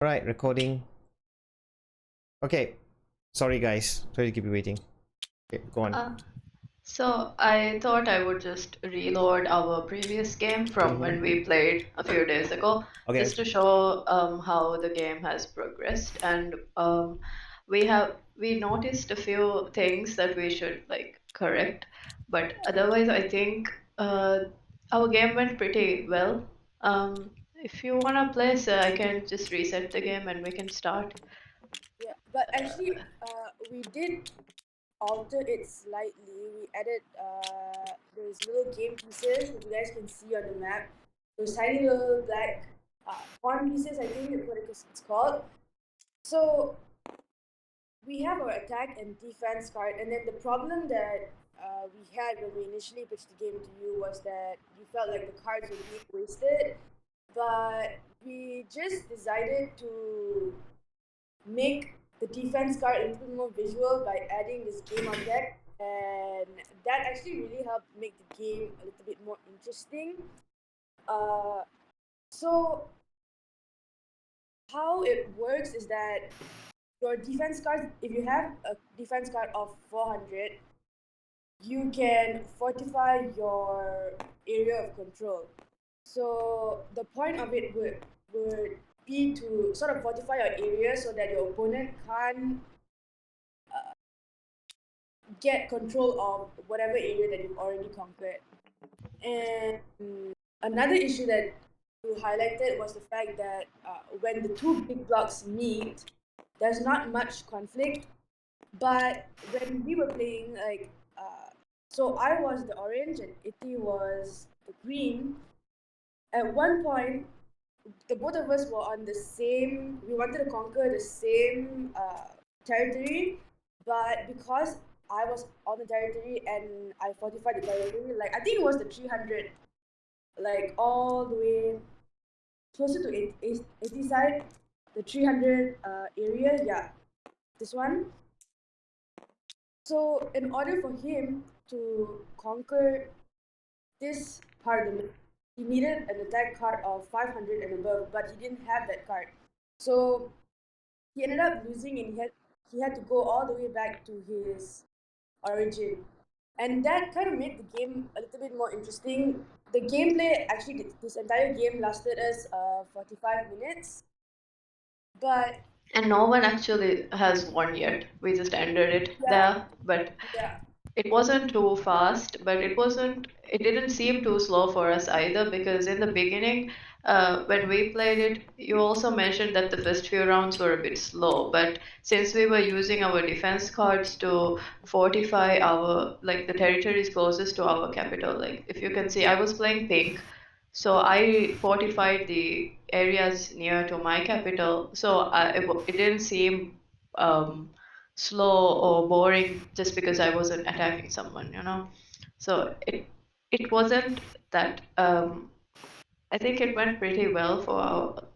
Alright, recording. Okay. Sorry guys. Sorry to keep you waiting. Okay, go on. So I thought I would just reload our previous game from when we played a few days ago, Okay. just to show how the game has progressed. And we noticed a few things that we should like correct, but otherwise I think uh, our game went pretty well. If you wanna play, so I can just reset the game and we can start. Yeah, but actually, we did alter it slightly. We added those little game pieces that you guys can see on the map. Those tiny little black pawn pieces, I think that's what it's called. So we have our attack and defense card, and then the problem that we had when we initially pitched the game to you was that you felt like the cards were being wasted. But we just decided to make the defense card a little bit more visual by adding this game object, and that actually really helped make the game a little bit more interesting. Uh, so how it works is that your defense card, if you have a defense card of 400, you can fortify your area of control. So the point of it would be to sort of fortify your area so that your opponent can't get control of whatever area that you've already conquered. And another issue that you highlighted was the fact that when the two big blocks meet, there's not much conflict. But when we were playing, so I was the orange and Iti was the green. At one point, the both of us were on the same. We wanted to conquer the same territory, but because I was on the territory and I fortified the territory, like I think it was the 300, like all the way closer to 80 side, the 300 area. Yeah, this one. So in order for him to conquer this part of the map, he needed an attack card of 500 and above, but he didn't have that card. So he ended up losing, and he had to go all the way back to his origin, and that kind of made the game a little bit more interesting. The gameplay actually, this entire game lasted us 45 minutes, but And no one actually has won yet. We just ended it yeah, there, but yeah, it wasn't too fast, but it didn't seem too slow for us either because in the beginning, when we played it, you also mentioned that the first few rounds were a bit slow, but since we were using our defense cards to fortify like the territories closest to our capital, like if you can see, I was playing pink, so I fortified the areas near to my capital, so it didn't seem um, slow or boring just because I wasn't attacking someone, you know. So it wasn't that. I think it went pretty well for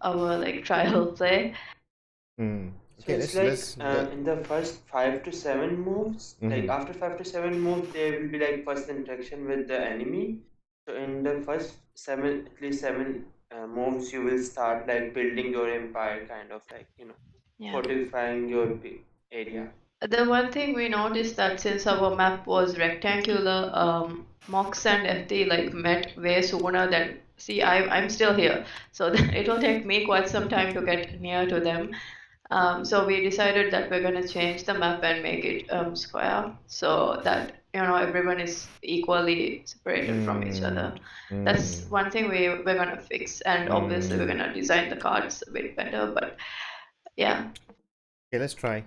our like trial play. Hmm. So Okay, it's like let's let. in the first 5 to 7 moves, like after 5 to 7 moves, there will be like first interaction with the enemy. So in the first seven, at least 7 moves, you will start like building your empire, kind of like, Yeah. fortifying your area. The one thing we noticed that since our map was rectangular, Mox and FT like met way sooner than. See, I'm still here, so it will take me quite some time to get near to them. So we decided that we're gonna change the map and make it square so that everyone is equally separated from each Hmm. other. That's Hmm. one thing we're gonna fix, and obviously we're Hmm. gonna design the cards a bit better. But yeah, Okay, let's try.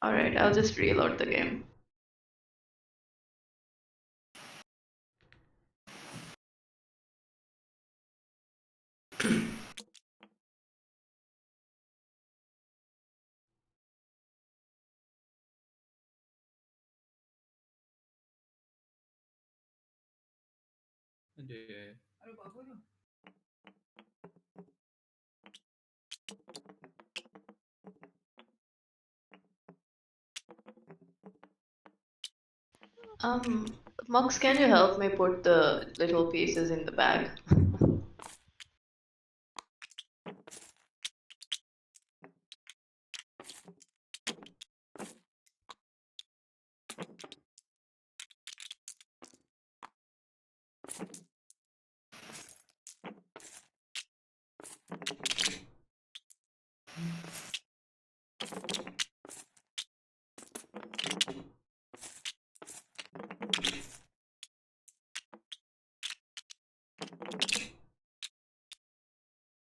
all right, I'll just reload the game. Dia. Mux, can you help me put the little pieces in the bag?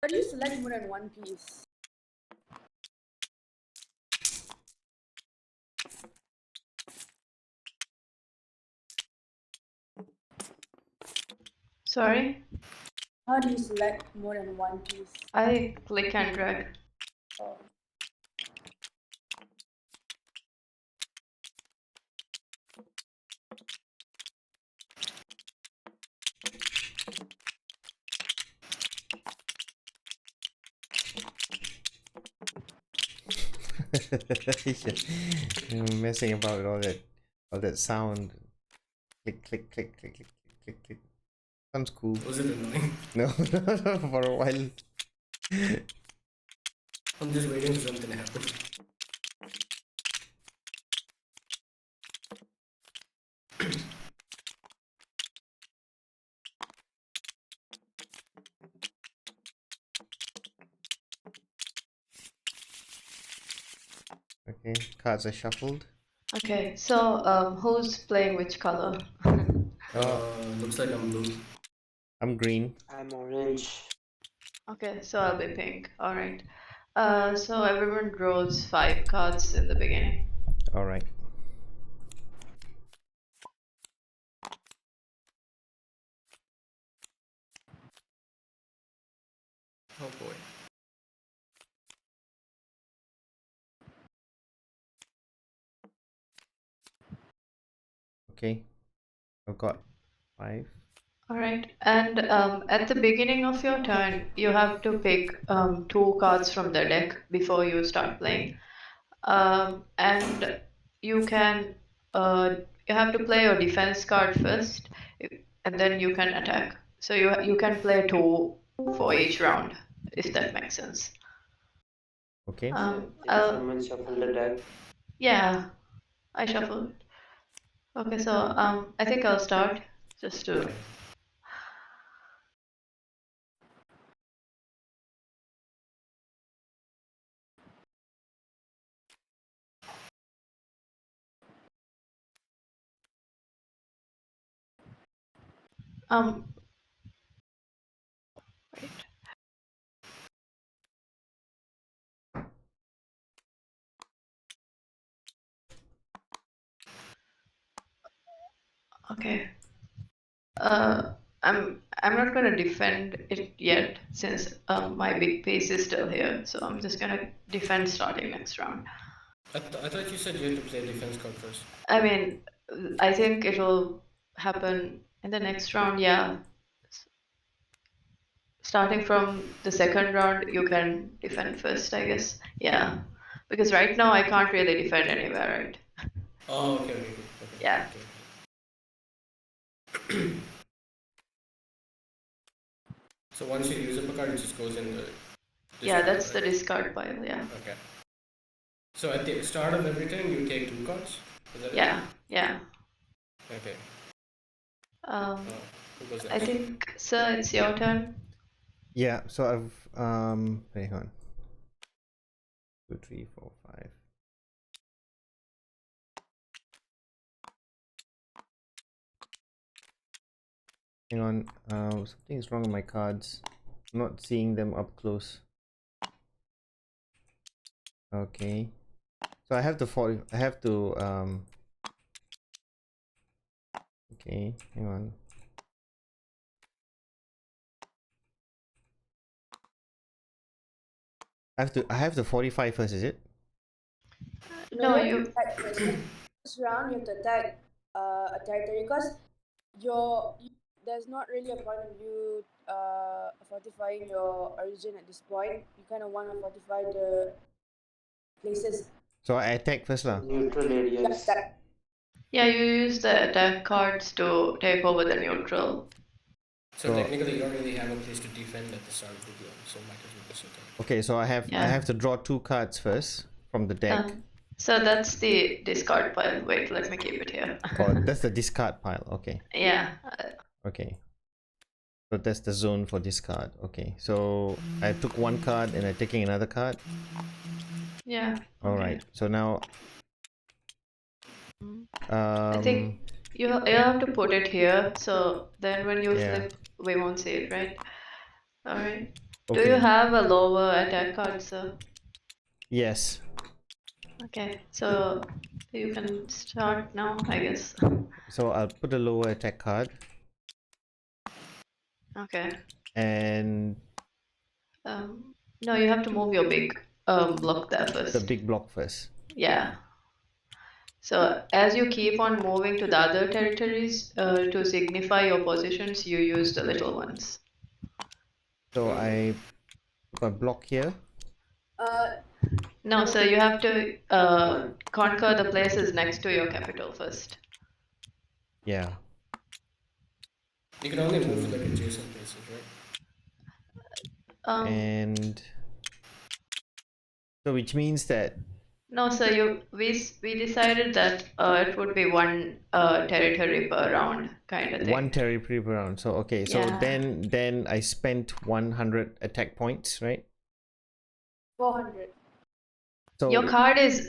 How do you select more than one piece? Sorry? How do you select more than one piece? I click and drag. Oh. Yeah. Messing about with all that sound. Click, click, click, click, click, click, click. Sounds cool. Was it annoying? No, for a while. I'm just waiting for something to happen. Okay, cards are shuffled. Okay, so who's playing which color? Looks like I'm blue. I'm green. I'm orange. Okay, so I'll be pink. All right. So everyone draws 5 cards in the beginning. All right. Oh boy. Okay. I've got 5. All right. And at the beginning of your turn, you have to pick 2 cards from the deck before you start playing. And you can you have to play your defense card first, and then you can attack. So you can play 2 for each round, if that makes sense. Okay. Did someone shuffle the deck? Yeah, I shuffled. Okay, so I think I'll start just to. Okay. Wait. Okay. I'm not gonna defend it yet since my big piece is still here, so I'm just gonna defend starting next round. I thought you said you had to play defense card first. I mean, I think it will happen in the next round, yeah. Starting from the second round, you can defend first, I guess. Yeah. Because right now I can't really defend anywhere, right? Oh, okay, okay, okay. Yeah. Okay. So once you use up a card, it just goes in the. Yeah, discard, that's the right? discard pile, yeah. Okay. So at the start of every turn, you take 2 cards? Is that Yeah, yeah. it? Okay. Who goes I next? think, sir, it's your turn. Yeah, so I've hang on. 2, 3, 4, 5. Hang on, something is wrong with my cards. I'm not seeing them up close. Okay. So I have to okay, hang on. I have to 45 first, is it? No, you have to you. attack first. This round, you have to attack a territory because there's not really a point of you fortifying your origin at this point. You kind of want to fortify the places. So I attack first lah. Neutral areas. Yeah, you use the attack cards to take over the neutral. So technically, you don't really have a place to defend at the start of the game, so might as well just attack. Okay, so I have to draw 2 cards first from the deck. So that's the discard pile. Wait, let me keep it here. Oh, that's the discard pile. Okay. Yeah. Okay. So that's the zone for discard. Okay. So I took 1 card and I'm taking another card. Yeah. All right. So now I think you have to put it here, so then when you Yeah. flip, we won't see it, right? All right. Do you Okay. have a lower attack card, sir? Yes. Okay, so you can start now, I guess. So I'll put a lower attack card Okay. and No, you have to move your big block there the first. big block first. Yeah. So as you keep on moving to the other territories to signify your positions, you use the little ones. So I put a block here. Uh, No, so you have to One. conquer the places next to your capital first. Yeah. You can only move to like adjacent places, right? And so which means that No, so we decided that it would be one territory per round kind of one thing. territory per round. So okay, so Yeah. then I spent 100 attack points, right? 400. So Your card is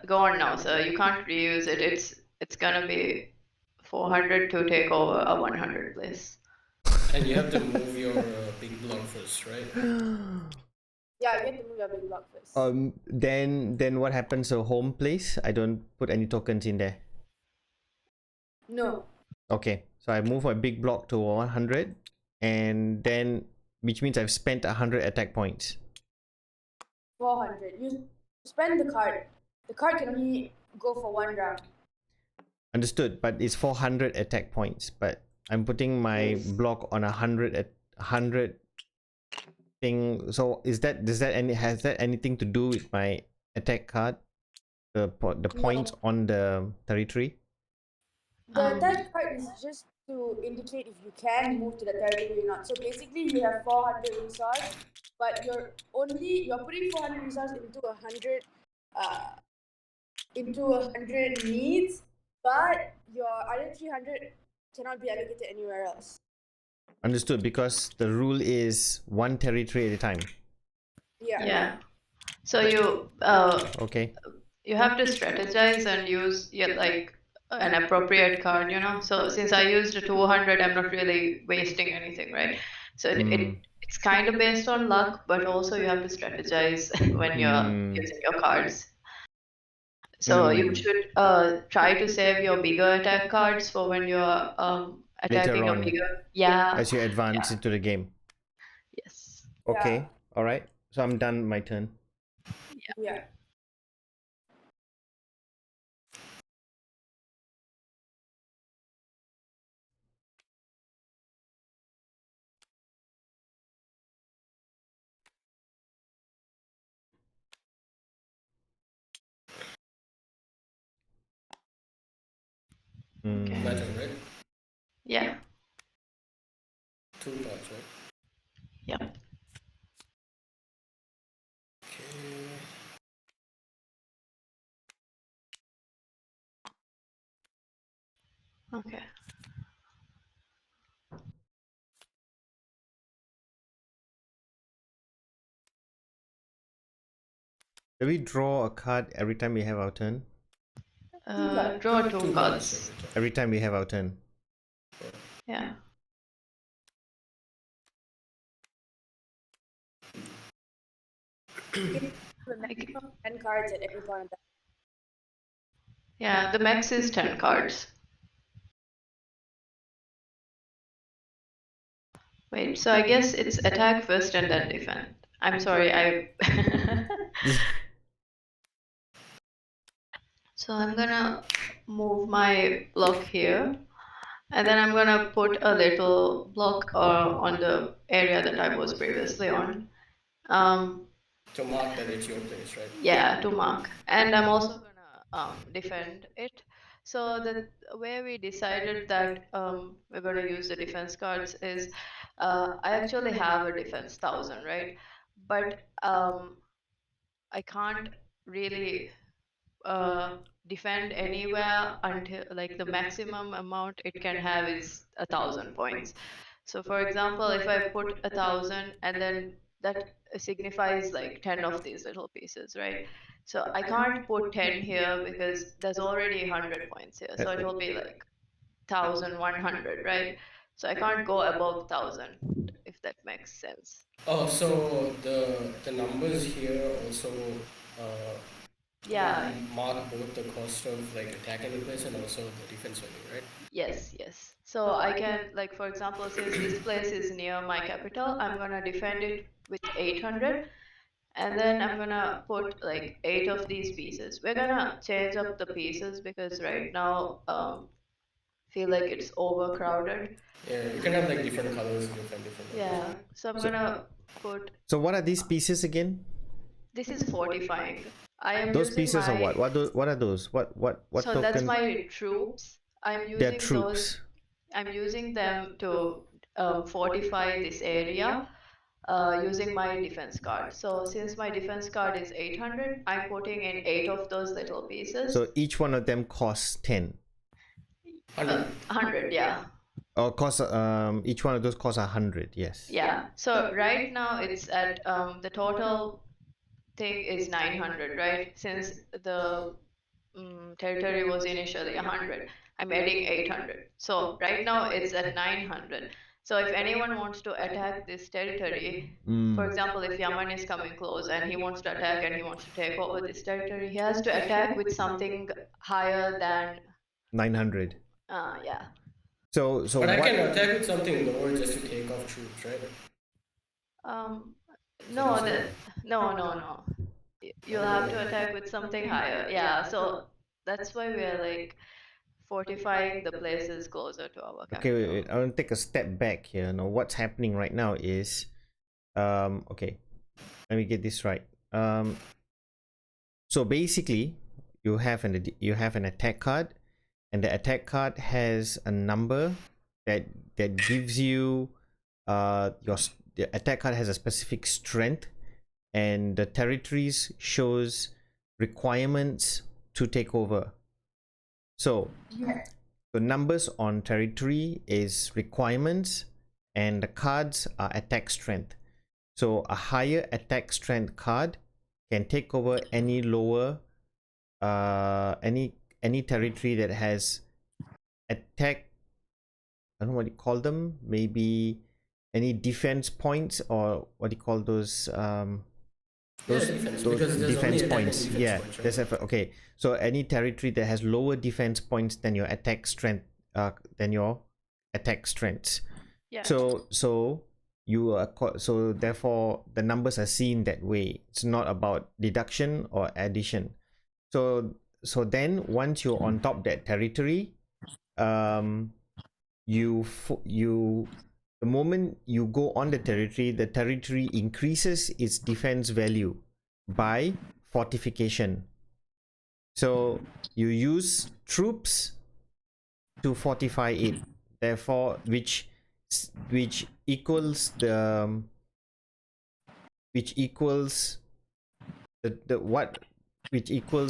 gone now, so you can't reuse it. It's gonna be 400 to take over a 100 place. And you have to move your big block first, right? Yeah, you have to move your big block first. then what happens to home place? I don't put any tokens in there. No. Okay, so I move my big block to 100 and then which means I've spent 100 attack points. 400. You spend the card. The card can only go for one round. Understood, but it's 400 attack points, but I'm putting my block on 100 thing. So has that anything to do with my attack card? The points on the territory? The attack card is just to indicate if you can move to the territory or not. So basically, you have 400 resource, but you're putting 400 resource into 100 needs, but your other 300 cannot be allocated anywhere else. Understood, because the rule is one territory at a time. Yeah. Yeah. So you Okay. you have to strategize and use like an appropriate card, So since I used a 200, I'm not really wasting anything, right? So it's kind of based on luck, but also you have to strategize when you're using your cards. So you should try to save your bigger attack cards for when you're attacking Later a on, bigger. Yeah. as you advance into the game. Yes. Okay. All right. So I'm done my turn. Yeah. Okay. My turn, right? Yeah. 2 cards, right? Yep. Okay. Okay. Do we draw a card every time we have our turn? Draw two 2 cards cards. every time. Every time we have our turn. Yeah. The maximum 10 cards at any point in time. Yeah, the max is 10 cards. Wait, so I guess it's attack first and then defend. I'm sorry, I. So I'm gonna move my block here, and then I'm gonna put a little block on the area that I was previously on. To mark that it's your place, right? Yeah, to mark. And I'm also gonna defend it. So the way we decided that we're gonna use the defense cards is I actually have a defense 1000, right? But I can't really defend anywhere until like the maximum amount it can have is 1,000 points. So for example, if I put 1,000 and then that signifies like 10 of these little pieces, right? So I can't put 10 here because there's already 100 points here. So it will be like 1,100, right? So I can't go above 1,000 if if that makes sense. Oh, so the numbers here also Yeah, mark both the cost of like attacking the place and also the defense value, right? yes, yes. So I can, like, for example, since this place is near my capital, I'm gonna defend it with 800, and then I'm gonna put like 8 of these pieces. We're gonna change up the pieces because right now, feel like it's overcrowded. Yeah, you can have like different colors and different Yeah, numbers. so I'm gonna put, So what are these pieces again? this is fortifying. I am Those using pieces are my, what? What are those? What so that's token? my troops. I'm They're using those, troops. I'm using them to fortify this area using my defense card. So since my defense card is 800, I'm putting in 8 of those little pieces. So each one of them costs 10. 100, yeah. Or cost each one of those costs 100. Yes. Yeah. So right now it's at the total thing is 900, right? Since the territory was initially 100, I'm adding 800. So right now it's at 900. So if anyone wants to attack this territory, for example, if Yaman is coming close and he wants to attack and he wants to take over this territory, he has to attack with something higher than 900. yeah. So But I what? can attack with something lower just to take off troops, right? No, no. You'll have to attack with something higher. Yeah, so that's why we are like fortifying the places closer to our Okay, capital. wait. I want to take a step back here. Now, what's happening right now is, okay, let me get this right. So basically, you have an attack card, and the attack card has a number that gives you the attack card has a specific strength, and the territories shows requirements to take over. So the numbers on territory is requirements, and the cards are attack strength. So a higher attack strength card can take over any lower any territory that has attack, I don't know what you call them, maybe any defense points, or what do you call those Defense, because there's defense only points. attacking defense points, right? There's okay. So any territory that has lower defense points than your attack strength, than your attack strengths. Yeah. So you are so therefore the numbers are seen that way. It's not about deduction or addition. So then once you're on top that territory, you the moment you go on the territory increases its defense value by fortification. So you use troops to fortify it, therefore which equals the which equals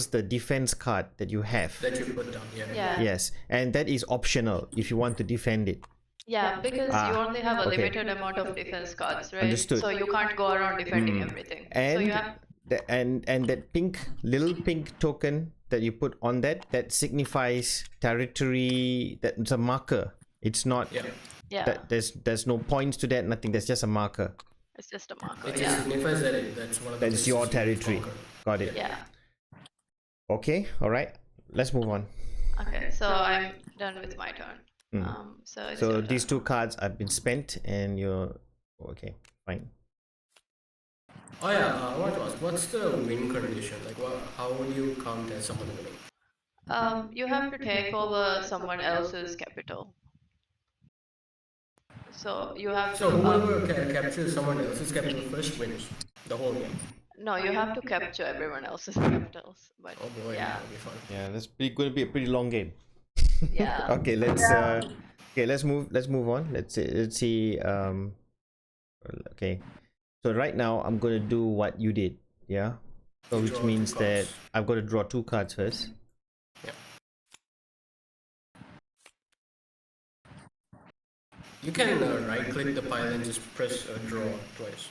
the defense card that you have. That you put down, Yeah. Yes, and that is optional if you want to defend it. Yeah, because you only have a okay. limited amount of defense cards, right? Understood. So you can't go around defending everything. So you have, And that little pink token that you put on that signifies territory. That's a marker. It's not. yeah, There's no points to that. Nothing. That's just a marker. it's just a marker. It just Yeah. signifies that that's one of the That is your places you territory. conquer. Got it. Yeah. Okay. All right. Let's move on. Okay, so I'm done with my turn. So it's So your these turn. two cards have been spent, and you're okay. Fine. Oh yeah, I want to ask, what's the win condition? Like, how would you count as someone winning? You have to take over someone else's capital. So you have So to. whoever captures someone else's capital first wins the whole game. No, you have to capture everyone else's capitals. But Oh boy, yeah, that'll be fun. Yeah, that's going to be a pretty long game. yeah. Okay, let's move on. Let's see. Okay, so right now I'm gonna do what you did. Yeah, so You which draw means two that cards. I've got to draw 2 cards first. Yeah. You can right click the pile and just press draw twice.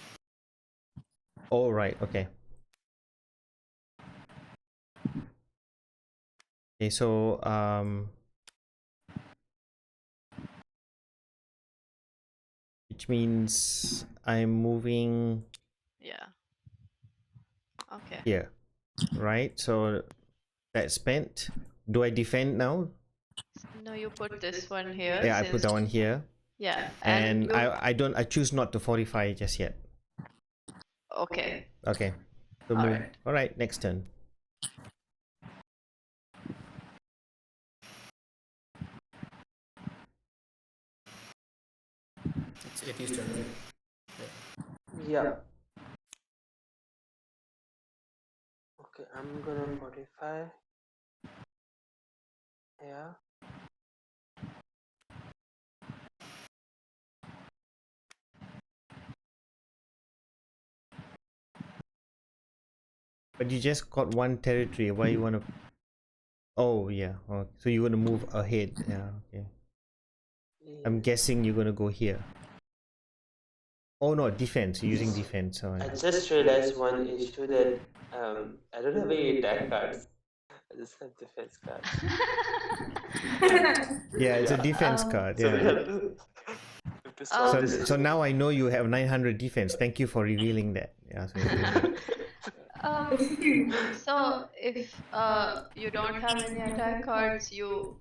All right. Okay. Okay. So which means I'm moving Yeah. Okay. here, right? So that's spent. Do I defend now? No, you put this one here Yeah, I put since that one here, yeah, and and you I choose not to fortify just yet. okay. Okay, so All move. right. All right, next turn. It's Eti's turn, right? Yeah. Okay, I'm gonna modify. Yeah. But you just got one territory. Why you wanna? Oh yeah. Oh, so you're gonna move ahead. Yeah. Okay. I'm Yeah. guessing you're gonna go here. Oh no, defense. You're using defense. All I right. just realized one issue that I don't have any attack cards. I just have defense cards. Yeah, it's a Yeah. defense Um, card. So we Yeah. have to solve this. So now I know you have 900 defense. Thank you for revealing that. Yeah. so if you don't have any attack cards,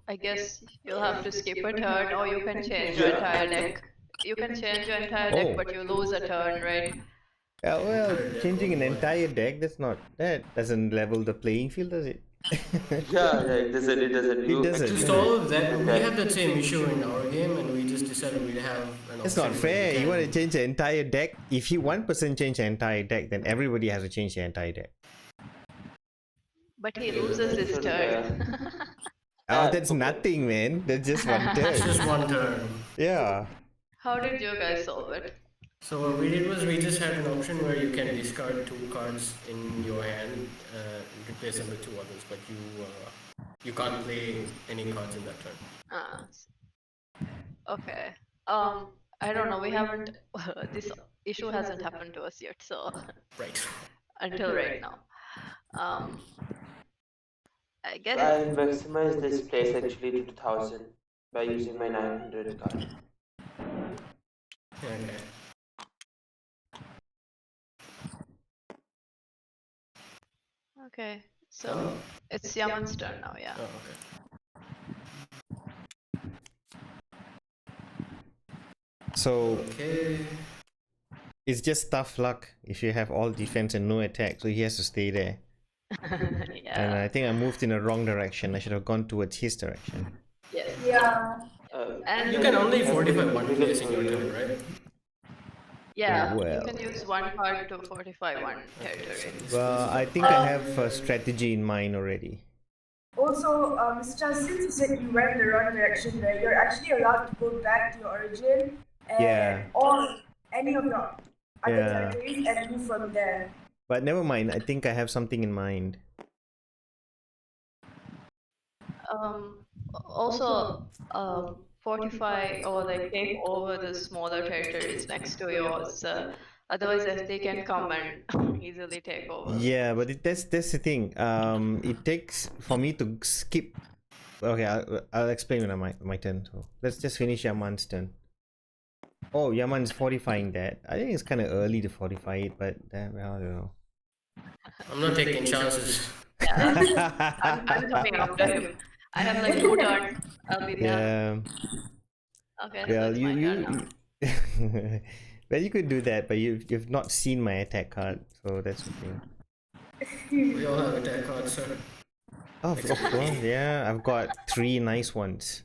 I guess you'll have to skip a turn, or you can change your Yeah. entire deck. You can change your entire deck, Oh. but you lose a turn, right? Yeah, well, Entire deck, changing oh an boy. entire deck, that doesn't level the playing field, does it? Yeah, like it doesn't. It You doesn't. To actually solve that, we attack. had that same issue in our game, and we just decided we'd have an It's option not where fair. we You want to can. change the entire deck. If one person change the entire deck, then everybody has to change the entire deck. But he loses That's his turn. unfair. Oh, that's Okay. nothing, man. That's just one It's just turn. one turn. Yeah. How did you guys solve it? So what we did was we just had an option where you can discard 2 cards in your hand, and replace them with 2 others, but you can't play any cards in that turn. Okay. I don't know. We haven't. This issue hasn't happened to us yet, so Right. until right now. I So guess. I'll maximize this place actually to 2000 by using my 900 card. Okay. Okay. So it's Yaman's turn now. Yeah. Oh, okay. So Okay. it's just tough luck if you have all defense and no attack. So he has to stay there. And Yeah. I think I moved in the wrong direction. I should have gone towards his direction. Yes. Yeah. And You can only have fortify to one really place in your for turn, you. right? Yeah, you Well. can use one card to fortify one territory. Well, I think I have a strategy in mind already. Also, Mr. Chan, since you said you went in the wrong direction, right, you're actually allowed to go back to your origin and Yeah. or any of your other Yeah. territories and move from there. But never mind. I think I have something in mind. Also, fortify or like take over the smaller territories next to yours. Otherwise, if they can come and easily take over. Yeah, but that's the thing. It takes for me to skip. Okay, I'll explain when my turn. So let's just finish Yaman's turn. Oh, Yaman's fortifying that. I think it's kind of early to fortify it, but well, I don't know. I'm not taking chances. Yeah, I'm coming after him. I have like 2 turns. I'll be there. Yeah. Okay, so Well, it's my turn now. well, you could do that, but you've not seen my attack card, so that's the thing. We all have attack cards, sir. Oh, of course, yeah. I've got 3 nice ones.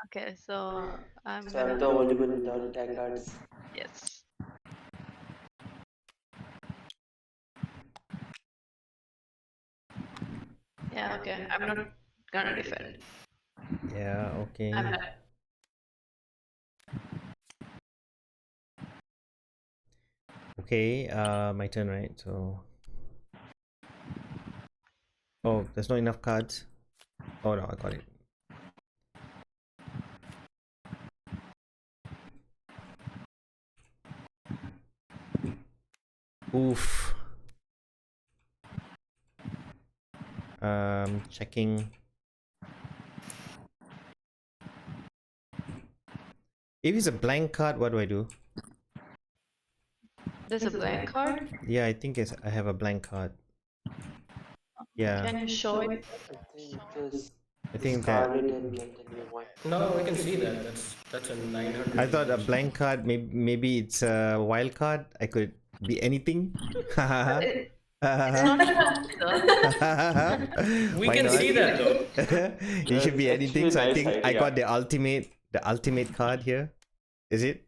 Okay, so I'm So I'm gonna. the only one without attack cards. Yes. Yeah, okay. I'm not gonna defend. Yeah. Okay. I'm not. Okay. My turn, right? So. Oh, there's not enough cards. Oh no, I got it. Oof. Checking. If it's a blank card, what do I do? There's a blank card. Yeah, I think I have a blank card. Yeah, Can you show it? I think just I think discard that. it and get the new one. No, we can see that. That's a 900. I thought a damage. blank card. Maybe it's a wild card. I could be anything. It's not sir. We Why can not? see that though. It should be That's anything. actually So a I nice think I idea. got the ultimate card here. Is it?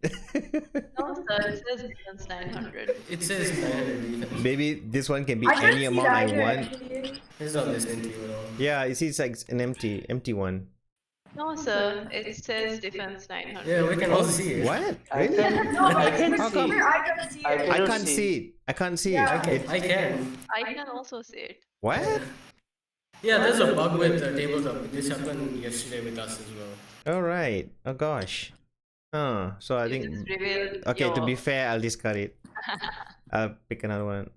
No, sir. It says defense 900. It says 900 defense. Maybe this one can be I can't any see amount that I either, want. actually. It's not listening to you at all. Yeah, it seems like an empty one. No, sir. It says defense 900. Yeah, we can all see it. What? I Really? can, No, I but can it's How come? see. here, I can see I it. I cannot can't see. see it. I can't see Yeah. it. I can. I can also see it. What? Yeah, there's a bug with tabletop. This happened yesterday with us as well. All right. Oh gosh. So I You think. just revealed Okay, to be your- fair, I'll discard it. I'll pick another one.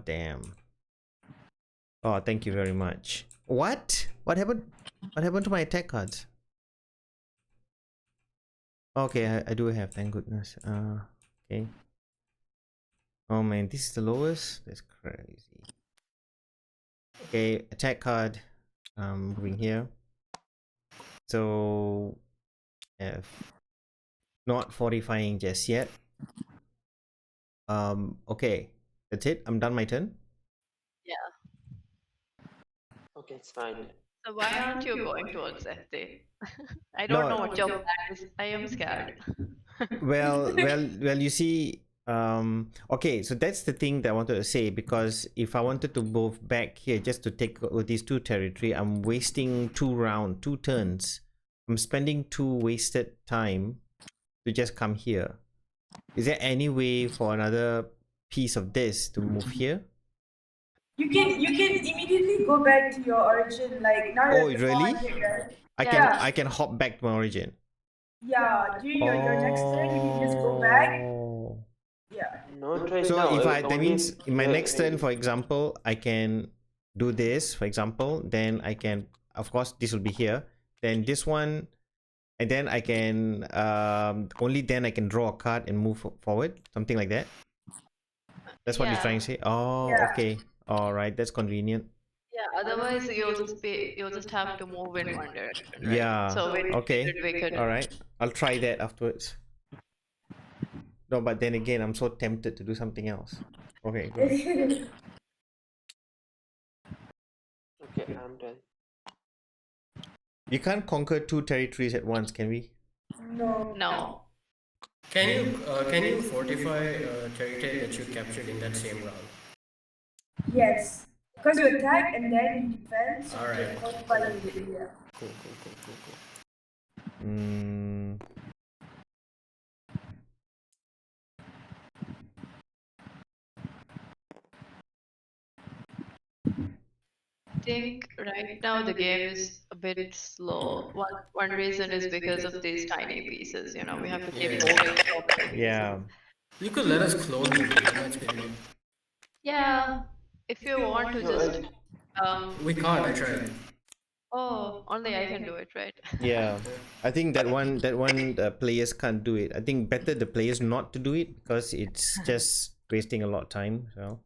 Damn. Oh, thank you very much. What? What happened? What happened to my attack cards? Okay, I do have, thank goodness. Okay. Oh man, this is the lowest? That's crazy. Okay, attack card. Moving here. So, F. Not fortifying just yet. Okay, that's it. I'm done my turn. Okay, it's fine. So why aren't you going towards FD? I don't know what your plan is. I am scared. Well, you see, okay, so that's the thing that I wanted to say, because if I wanted to move back here just to take these two territory, I'm wasting 2 turns. I'm spending 2 wasted time to just come here. Is there any way for another piece of this to move here? You can immediately go back to your origin, like now Oh, you're really? 400, right? Yeah. I can hop back to my origin. Yeah, during your next turn, you can just go back. Oh. Yeah. Not right So now. if that only means in my here, next turn, maybe. for example, I can do this, for example, then I can, of course, this will be here, then this one, and then I can only then I can draw a card and move forward, something like that. That's what you're Yeah. trying to say. Oh, Yeah. okay, all right, that's convenient. Yeah, otherwise you'll just have to move in one direction, right? Yeah, So okay. we could All right, I'll try that afterwards. No, but then again, I'm so tempted to do something else. Okay, good. Okay, I'm done. You can't conquer 2 territories at once, can we? No. No. Can you fortify territory that you captured in that same round? Yes. Because you attack and then you defend. So Alright. you can fortify immediately, yeah. Cool. Mm, I think right now the game is a bit slow. One reason is because of these tiny pieces, you know, we have to keep Yeah. moving. so many yeah. pieces. You could let us clone the game. That's pretty. Yeah. If you want to No, just We can't. I tried. oh, only I can do it, right? Yeah, I think that one players can't do it. I think better the players not to do it because it's just wasting a lot of time. So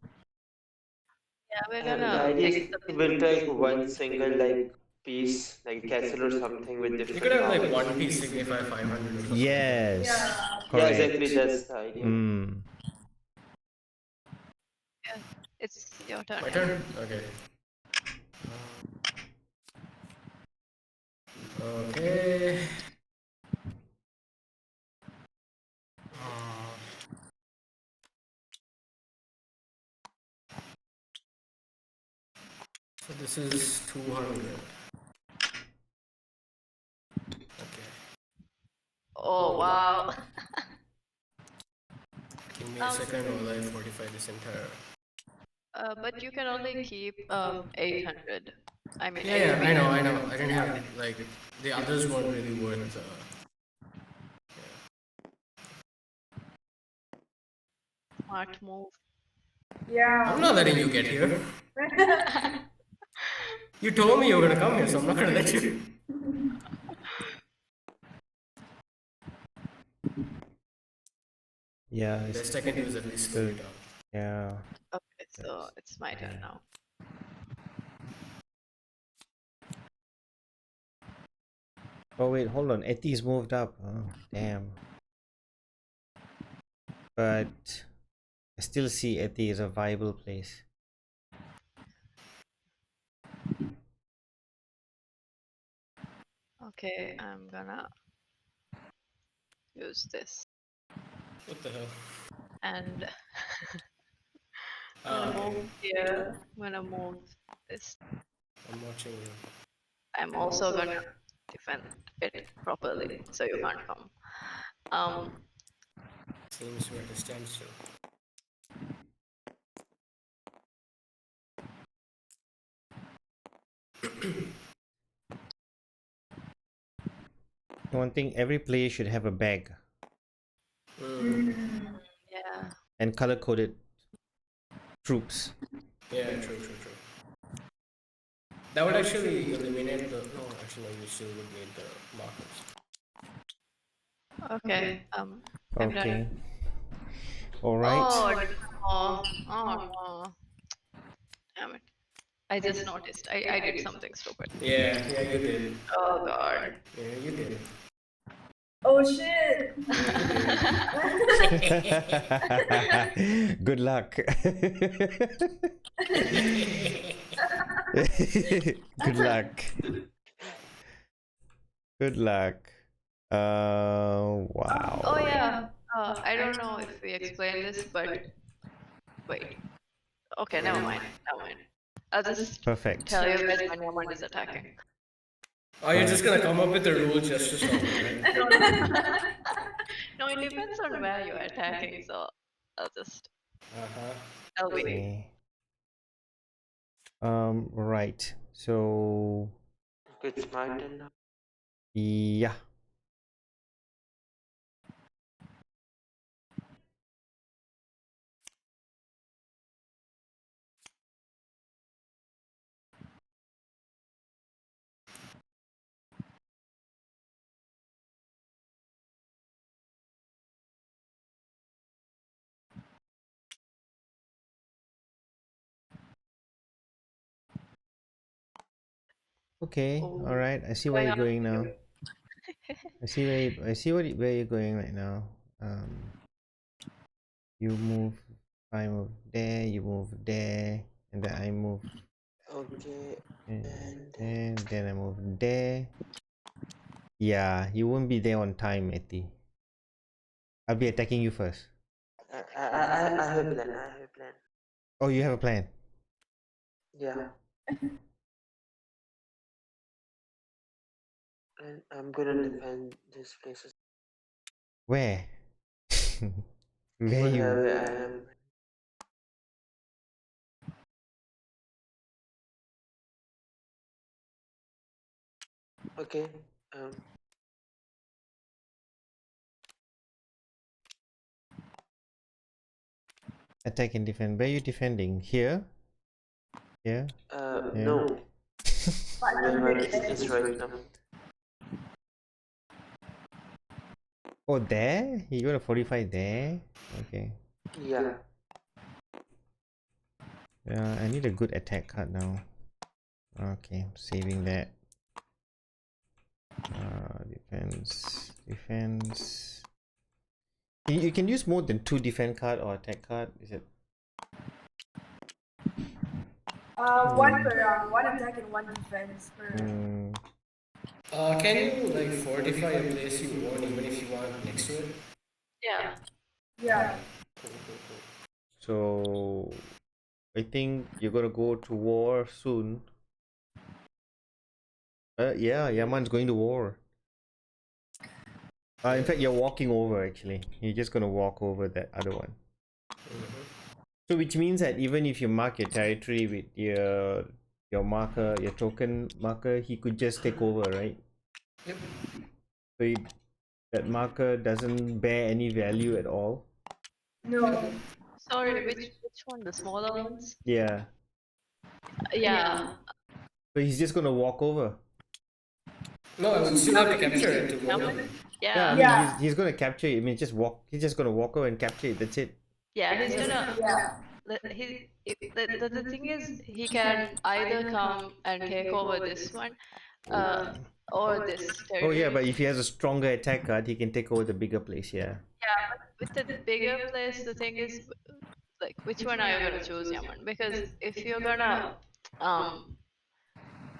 Yeah, we're The gonna idea fix is the to build like one single like piece, like castle or something with You different could have like powers. one piece signify 500 or something. yes, Yeah. Yeah, correct. exactly. That's the idea. Mm. It's your turn. My turn? Okay. Okay. So this is 200. Okay. Oh wow. Give me a second while I fortify this entire. But you can only keep 800. I mean, Yeah, AP. I know. I didn't have like the others weren't really worth. Smart move. Yeah. I'm not letting you get here. You told me you were gonna come here, so I'm not gonna let you. Yeah, it's Best I can do is at least slow you down. yeah. Okay, so it's my turn now. Oh wait, hold on. Etty's moved up. Oh damn. But I still see Etty as a viable place. Okay, I'm gonna use this. What the hell? And Ah, I'm gonna okay. move here. I'm gonna move this. I'm watching you. I'm also gonna defend it properly, so you can't come. Seems we're at a standstill. One thing, every player should have a bag Yeah. and color-coded troops. Yeah, true, true, true. That would actually eliminate the. No, actually, no, you still would need the markers. Okay. I'm Okay. done. All right. Oh no. Damn it. I just noticed. I did something stupid. Yeah, yeah, you did. Oh god. Yeah, you did. Oh shit! Good luck. Good luck. Good luck. Wow. Oh yeah. I don't know if we explained this, but wait. Okay, never mind. Never mind. I'll just Perfect. tell you guys when Yaman is attacking. Oh, you're just gonna come up with a rule just to stop it, right? No, it depends on where you're attacking, so I'll just I'll wait. Okay. Right. So Okay, it's my turn now. yeah. Okay. Oh. All right. I see where you're going now. I see where you're going right now. You move. I move there. You move there, and then I move. Okay, And then I move there. Yeah, you won't be there on time, Etty. I'll be attacking you first. I have a plan. I have a plan. Oh, you have a plan. Yeah. And I'm gonna defend this place. Where? Where you? Wherever I am. Okay. Attack and defend. Where are you defending? Here? Here? No. Where my kid is right now. Oh, there? You got a 45 there? Okay. Yeah. I need a good attack card now. Okay, saving that. Defense. You can use more than 2 defense card or attack card. Is it? One per round, one attack and one defense per round. Can you like fortify a place you own even if you want next to it? Yeah. Yeah. So I think you're gonna go to war soon. Yeah, Yaman's going to war. In fact, you're walking over actually. You're just gonna walk over that other one. So which means that even if you mark your territory with your marker, your token marker, he could just take over, right? Yep. So that marker doesn't bear any value at all. No. Sorry, which one? The smaller ones? Yeah. Yeah. So he's just gonna walk over. No, I would still have to capture it to go in. Yeah, I Yeah. mean Yeah. he's gonna capture it. I mean just walk. He's just gonna walk over and capture it. That's it. Yeah, he's gonna. Yeah. The thing is, he can either come and take over this one, uh, or this Oh yeah, territory. but if he has a stronger attack card, he can take over the bigger place. Yeah. Yeah, but with the bigger place, the thing is, like, which one are you gonna choose, Yaman? Because if you're gonna um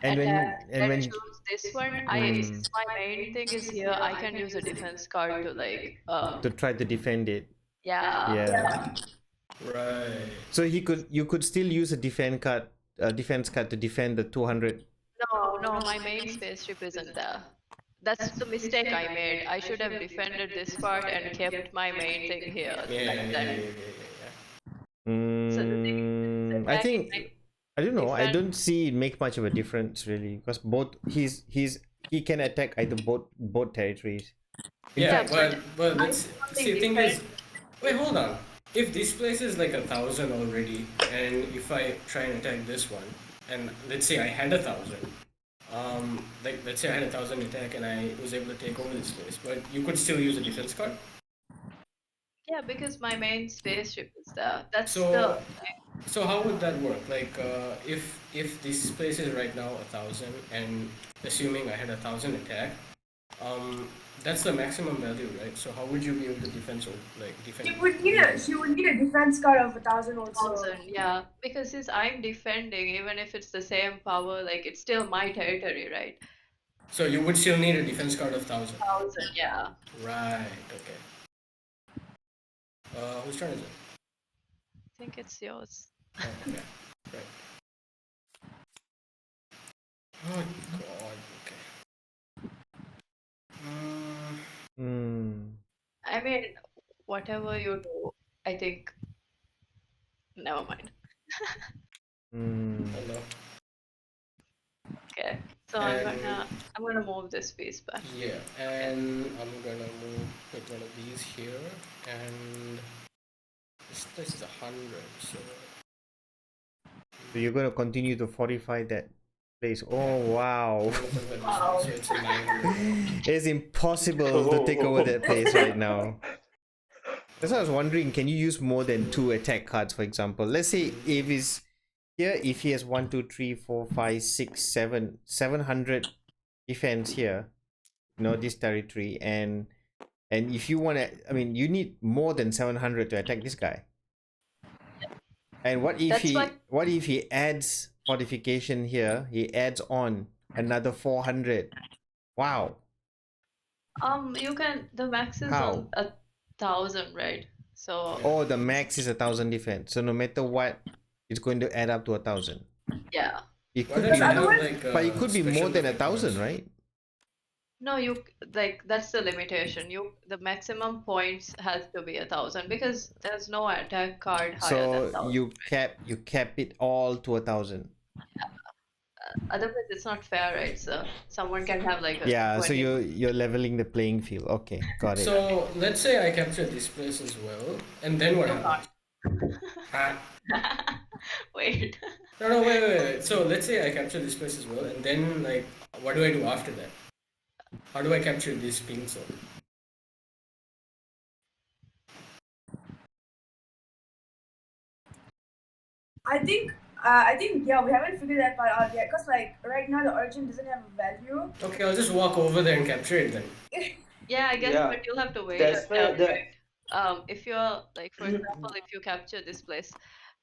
And attack and and when choose this one, mm, since my main thing is here, I can use a defense card to like to try to defend it. yeah. Yeah. Right. So you could still use a defense card to defend the 200. No, my main spaceship isn't there. That's the mistake I made. I should have defended this part and kept my main thing here. Yeah, Like yeah, that. yeah, yeah, So the thing is, I attacking think I don't know. I defend. don't see it make much of a difference really because both he can attack either both territories. yeah. Yeah, Yeah, but let's only see. The thing is, defend. wait, hold on. If this place is like 1,000 already, and if I try and attack this one, and let's say I had 1,000, like let's say I had 1,000 attack and I was able to take over this place, but you could still use a defense card. Yeah, because my main spaceship is there. That's So, the so how would that work? Like, if this place is right now 1,000, and assuming I had 1,000 attack, that's the maximum value, right? So how would you be able to defend defend? She would need a defense card of 1,000 also. 1,000. Yeah, because since I'm defending, even if it's the same power, like it's still my territory, right? So you would still need a defense card of 1,000. 1,000. Yeah. Right. Okay. Whose turn is it? I think it's yours. Oh, okay. Right. Oh God. Okay. I mean, whatever you do, I think. Never mind. Hello. Okay. So And- I'm gonna move this piece back. Yeah, and I'm gonna put one of these here, and this is 100. So So you're gonna continue to fortify that place. Oh wow. I'm gonna put that this way, so it's a 900. It's impossible to take over that place right now. That's why I was wondering, can you use more than 2 attack cards, for example? Let's say if he's here, if he has 1, 2, 3, 4, 5, 6, 7, 700 defense here, this territory, and if you want to, I mean, you need more than 700 to attack this guy. And what if what if he adds fortification here? He adds on another 400. Wow. You can. The max is How? on 1,000, right? So Oh, the max is 1,000 defense. So no matter what, it's going to add up to 1,000. yeah. It Why could don't be you have more, like but it could be more special than effect 1,000, cards? right? No, that's the limitation. The maximum points has to be 1,000 because there's no attack card higher than So 1,000. you cap it all to 1,000. Otherwise, it's not fair, right? So someone can have like a Yeah, so 20. you're leveling the playing field. Okay, got it. So let's say I capture this place as well, and then what happens? Ah, Wait. no, wait. So let's say I capture this place as well, and then like, what do I do after that? How do I capture this pink zone? I think yeah, we haven't figured that part out yet. Cause like right now the origin doesn't have a value. Okay, I'll just walk over there and capture it then. Yeah, I guess, Yeah, but you'll have to wait. that's why until, the right? If you're like, for example, if you capture this place,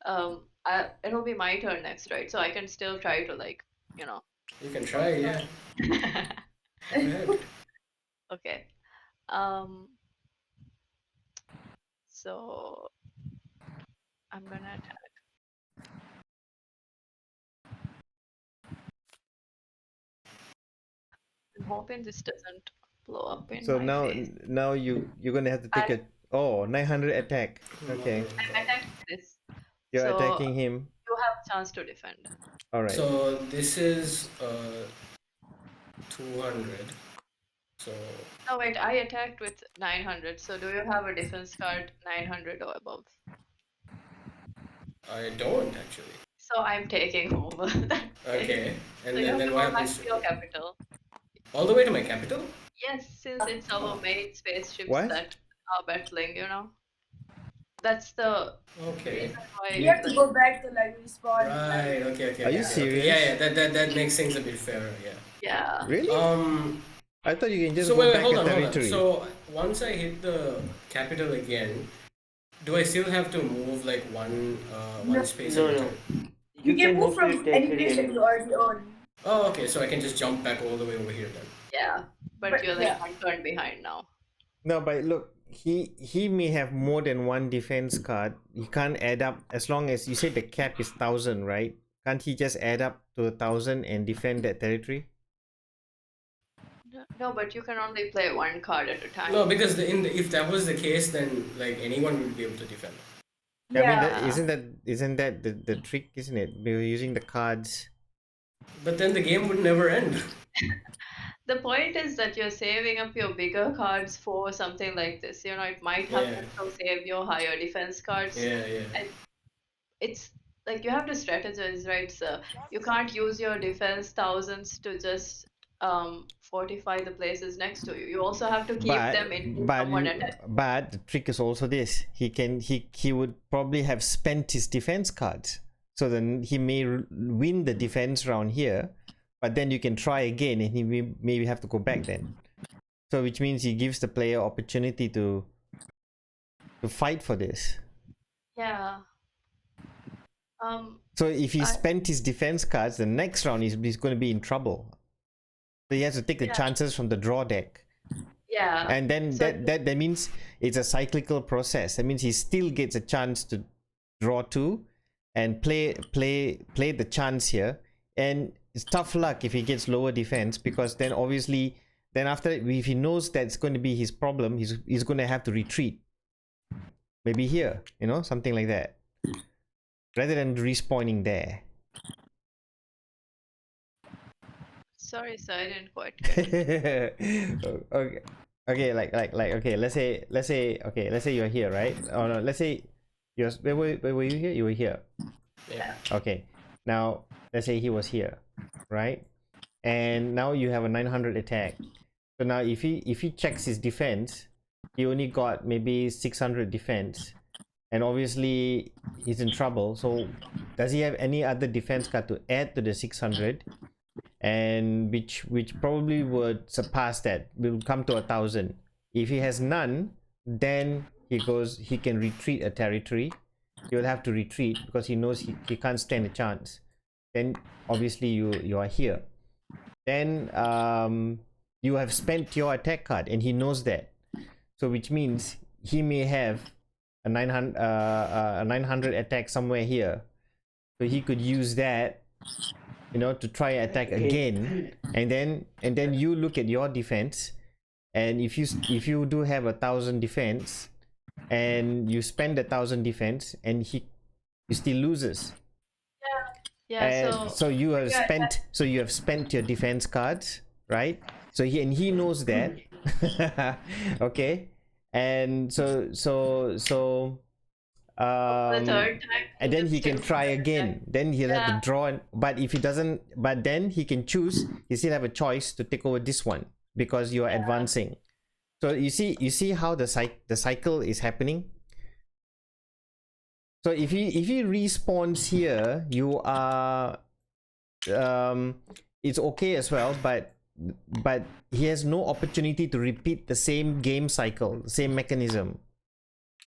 it'll be my turn next, right? So I can still try to like, you know. You can try, yeah. Go ahead. Okay. So I'm gonna attack. I'm hoping this doesn't blow up in So my face. now you're gonna have to take a 900 attack. Okay, I'm attacking this. you're So attacking him. you have a chance to defend. All right. So this is 200. So Oh wait, I attacked with 900. So do you have a defense card 900 or above? I don't actually. So I'm taking over that. Okay, and So you have then to what go back happens? to your capital. All the way to my capital? Yes, since it's our main spaceships What? that are battling, that's the Okay. reason You why, have to like, go back to like respawn and like. Right. Okay. Okay. Are you Okay. Okay. Okay. Yeah. serious? Yeah. That makes things a bit fairer. Yeah. yeah. Really? I thought you can just So go wait, back hold a on, hold on. territory. So once I hit the capital again, do I still have to move like one No, space No, at a no. time? you You can can move move to from your any territory place that you anywhere. already own. Oh, okay. So I can just jump back all the way over here then. Yeah, but But you're like yeah, one turn behind now. No, but look, he may have more than one defense card. He can't add up as long as you say the cap is 1,000, right? Can't he just add up to 1,000 and defend that territory? No, but you can only play one card at a time. No, because if that was the case, then like anyone would be able to defend. I mean, yeah. isn't that the trick, isn't it? We're using the cards. But then the game would never end. The point is that you're saving up your bigger cards for something like this. It might happen Yeah. to save your higher defense cards. Yeah. Yeah. And it's like you have to strategize, right? So you can't use your defense thousands to just fortify the places next to you. You also have to keep But them in case but someone you attacks. but the trick is also this. He would probably have spent his defense cards. So then he may win the defense round here, but then you can try again and he may maybe have to go back then. So which means he gives the player opportunity to fight for this. Yeah. So if he I- spent his defense cards, the next round he's going to be in trouble. So he has to take the Yeah. chances from the draw deck. Yeah. And then So- that means it's a cyclical process. That means he still gets a chance to draw two and play the chance here. And it's tough luck if he gets lower defense, because then obviously then after, if he knows that's going to be his problem, he's going to have to retreat. Maybe here, something like that. Rather than respawning there. Sorry, sir, I didn't quite get Okay, like okay, let's say you're here, right? Oh no, let's say where were you here? You were here. Yeah. Okay, now let's say he was here, right? And now you have a 900 attack. So now if he checks his defense, he only got maybe 600 defense, and obviously he's in trouble. So does he have any other defense card to add to the 600? And which probably would surpass that, will come to 1,000. If he has none, then he can retreat a territory. He will have to retreat because he knows he can't stand a chance. Then obviously you are here. Then you have spent your attack card and he knows that. So which means he may have a 900 attack somewhere here. So he could use that to try and attack again, and then you look at your defense, and if you do have 1,000 defense and you spend 1,000 defense and he still loses. Yeah, And so you have spent your defense cards, right? So he knows that. Okay, and so the third time. and then he still can try again. Then he'll have to Yeah. draw, but if he doesn't, but then he can choose. He still have a choice to take over this one because you are advancing. So you see how the cycle is happening. So if he respawns here, you are it's okay as well, but he has no opportunity to repeat the same game cycle, same mechanism.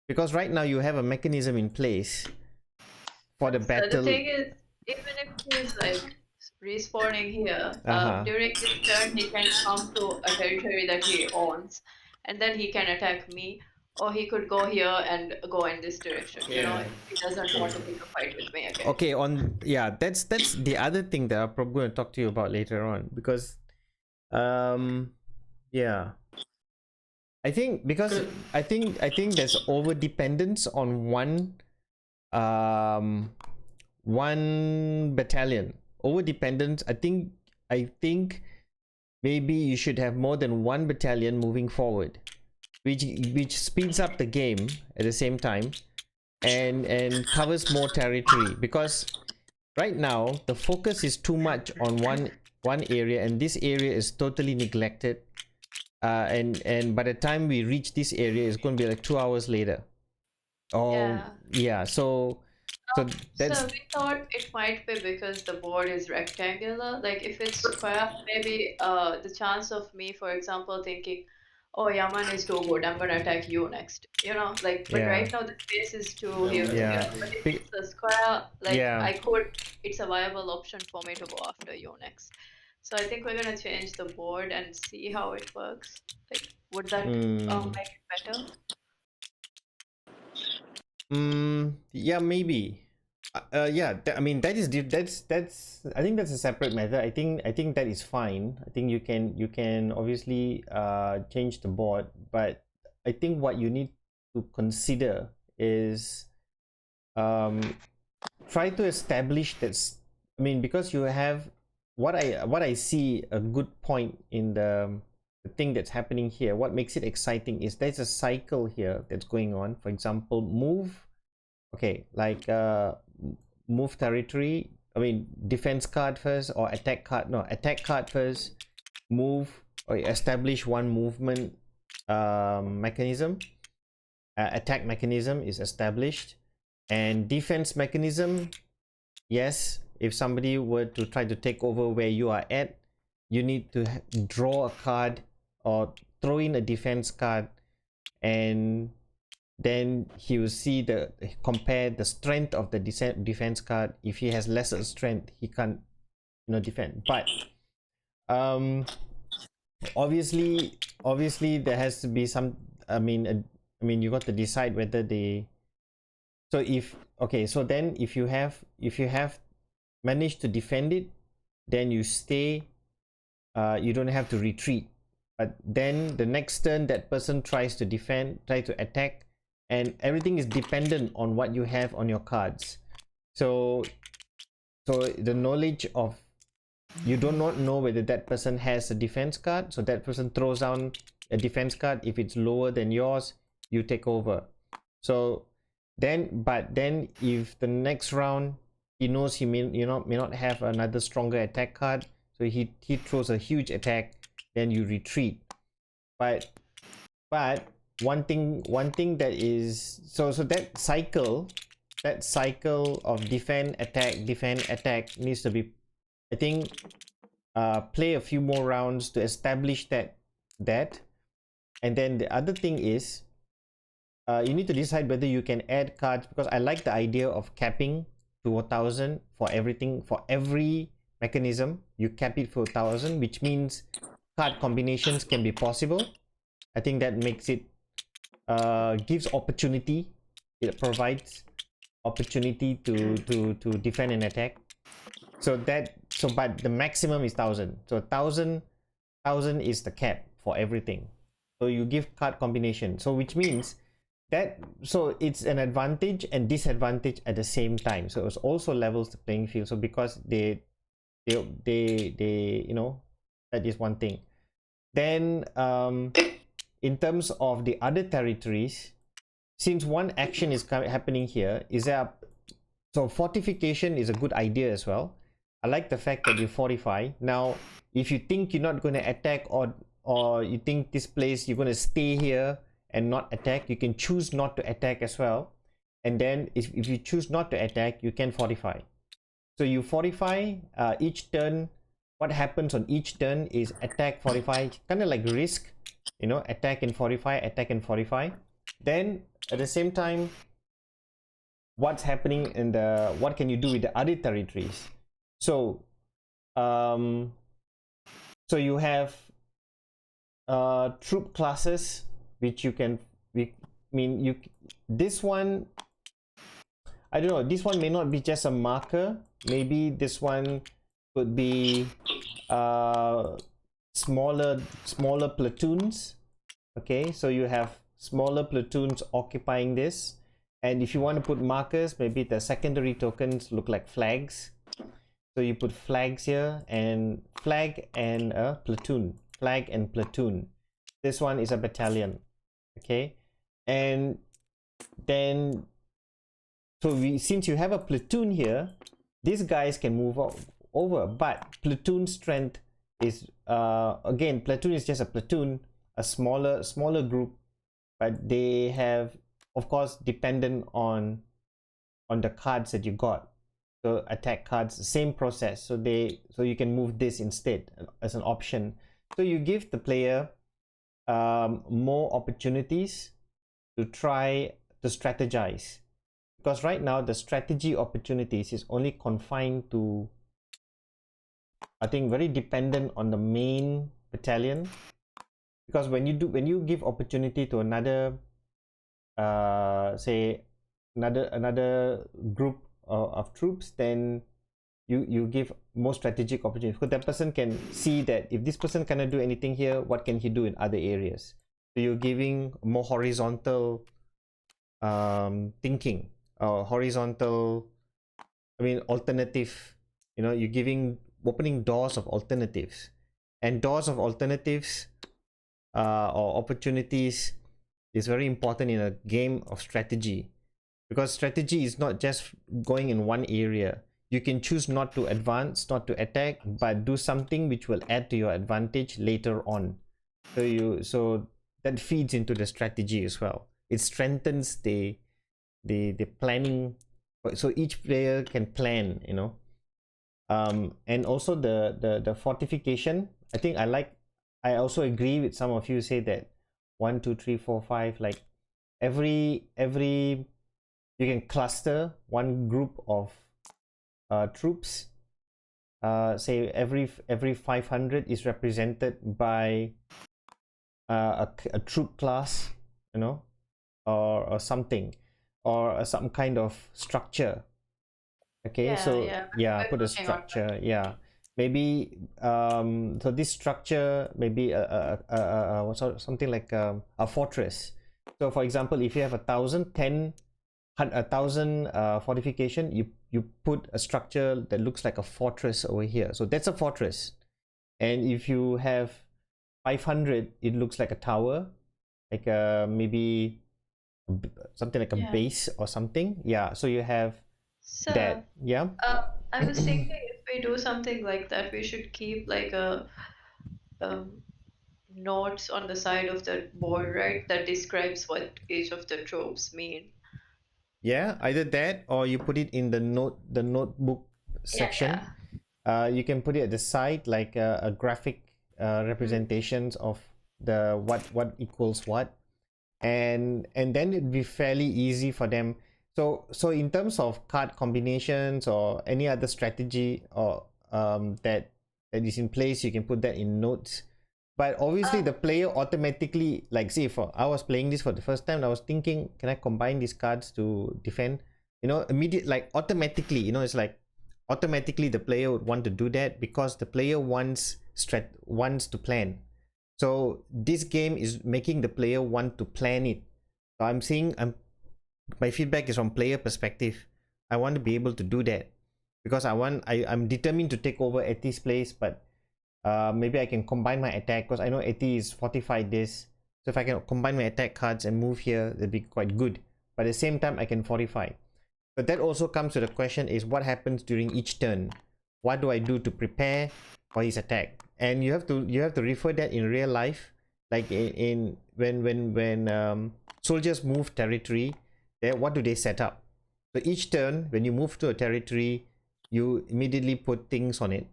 Because right now you have a mechanism in place for the So battle. the thing is, even if he's like respawning here, Uh-huh. during this turn he can come to a territory that he owns, and then he can attack me, or he could go here and go in this direction. Yeah. If he doesn't want to pick a fight with me again. Okay, that's the other thing that I'm probably going to talk to you about later on, because yeah, I think because I think there's over dependence on one battalion. Over dependence. I think maybe you should have more than one battalion moving forward, which speeds up the game at the same time and covers more territory, because right now the focus is too much on one area, and this area is totally neglected. and by the time we reach this area, it's going to be like 2 hours later. Oh, yeah. So that's So we thought it might be because the board is rectangular. Like if it's square, maybe the chance of me, for example, thinking, "Oh, Yaman is too good. I'm gonna attack you next." You know, like. But Yeah. right now the space is too huge. Yeah. But if Be- it's a square, like Yeah. I could, it's a viable option for me to go after you next. So I think we're gonna change the board and see how it works. Like, would that make it better? Yeah, maybe. Yeah, I mean that's I think that's a separate matter. I think that is fine. I think you can obviously change the board, but I think what you need to consider is try to establish that. I mean, because you have what I see a good point in the thing that's happening here. What makes it exciting is there's a cycle here that's going on. For example, move. Okay, like move territory. I mean, defense card first or attack card. No, attack card first. Move or establish one movement mechanism. Attack mechanism is established, and defense mechanism. Yes, if somebody were to try to take over where you are at, you need to draw a card or throw in a defense card, and then he will see compare the strength of the defense card. If he has lesser strength, he can't defend. But obviously there has to be some. I mean you got to decide whether they. So then if you have managed to defend it, then you stay. You don't have to retreat. But then the next turn, that person tries to attack, and everything is dependent on what you have on your cards. So the knowledge of, you do not know whether that person has a defense card, so that person throws down a defense card. If it's lower than yours, you take over. So then if the next round he knows he may not have another stronger attack card, so he throws a huge attack, then you retreat. But one thing that is so that cycle of defend attack needs to be, I think, play a few more rounds to establish that. And then the other thing is, you need to decide whether you can add cards, because I like the idea of capping to 1,000 for everything. For every mechanism you cap it for 1,000, which means card combinations can be possible. I think that makes it gives opportunity. It provides opportunity to defend and attack. But the maximum is 1,000. So 1,000 is the cap for everything. So you give card combination. So which means that, so it's an advantage and disadvantage at the same time. So it also levels the playing field. So because they that is one thing. Then in terms of the other territories, since one action is happening here, so fortification is a good idea as well. I like the fact that you fortify. Now if you think you're not going to attack, or you think this place you're going to stay here and not attack, you can choose not to attack as well. And then if you choose not to attack, you can fortify. So you fortify each turn. What happens on each turn is attack, fortify, kind of like risk, attack and fortify. Then at the same time, what's happening what can you do with the other territories? So so you have troop classes, which you can, this one, I don't know, this one may not be just a marker. Maybe this one could be smaller platoons. Okay, so you have smaller platoons occupying this, and if you want to put markers, maybe the secondary tokens look like flags. So you put flags here, and flag and a platoon, flag and platoon. This one is a battalion. Okay, and then since you have a platoon here, these guys can move over, but platoon strength is again, platoon is just a platoon. a smaller group, but they have, of course, dependent on the cards that you got. So attack cards, same process. So you can move this instead as an option. So you give the player more opportunities to try to strategize, because right now the strategy opportunities is only confined to, I think, very dependent on the main battalion. Because when you give opportunity to another say another group of troops, then you give more strategic opportunities, because that person can see that if this person cannot do anything here, what can he do in other areas. So you're giving more horizontal thinking, horizontal, I mean alternative, you're giving, opening doors of alternatives. And doors of alternatives or opportunities is very important in a game of strategy, because strategy is not just going in one area. You can choose not to advance, not to attack, but do something which will add to your advantage later on. So that feeds into the strategy as well. It strengthens the planning, so each player can plan, and also the fortification. I think I also agree with some of you say that 1 2 3 4 5, like every you can cluster one group of troops. Say every 500 is represented by a troop class, or something, or some kind of structure. Okay, Yeah, so yeah. yeah, We're put a working on that. structure. Yeah, maybe so this structure maybe something like a fortress. So for example, if you have 1,000 fortification, you put a structure that looks like a fortress over here. So that's a fortress. And if you have 500, it looks like a tower, like maybe something like a Yeah. base or something. Yeah. So you have So, that. Yeah. I was thinking if we do something like that, we should keep like a um, notes on the side of the board, right? That describes what each of the tropes mean. Yeah, either that or you put it in the notebook Yeah, section. yeah. You can put it at the side like a graphic Mm. representations of the what equals what, and then it'd be fairly easy for them. So in terms of card combinations or any other strategy or that is in place, you can put that in notes. But obviously Uh, the player automatically, like, say for I was playing this for the first time, I was thinking, can I combine these cards to defend, immediate, like automatically, it's like automatically the player would want to do that, because the player wants to plan. So this game is making the player want to plan it. So my feedback is from player perspective. I want to be able to do that, because I'm determined to take over Eti's place, but maybe I can combine my attack, because I know Eti is fortified this. So if I can combine my attack cards and move here, that'd be quite good. But at the same time, I can fortify. But that also comes to the question is what happens during each turn? What do I do to prepare for his attack? And you have to refer that in real life, like in when soldiers move territory, what do they set up? So each turn, when you move to a territory, you immediately put things on it.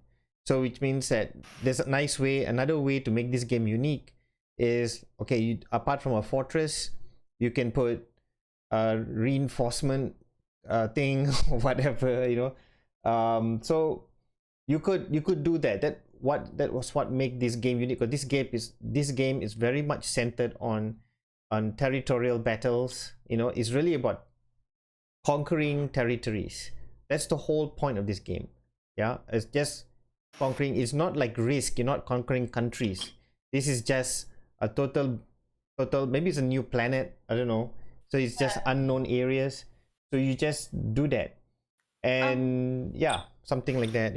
So which means that there's another way to make this game unique is, okay, apart from a fortress, you can put a reinforcement thing or whatever, so you could do that. That was what make this game unique, because this game is very much centered on territorial battles. It's really about conquering territories. That's the whole point of this game. Yeah, it's just conquering. It's not like Risk. You're not conquering countries. This is just a total, maybe it's a new planet, I don't know. So it's just unknown areas, so you just do that. um, And yeah, something like that.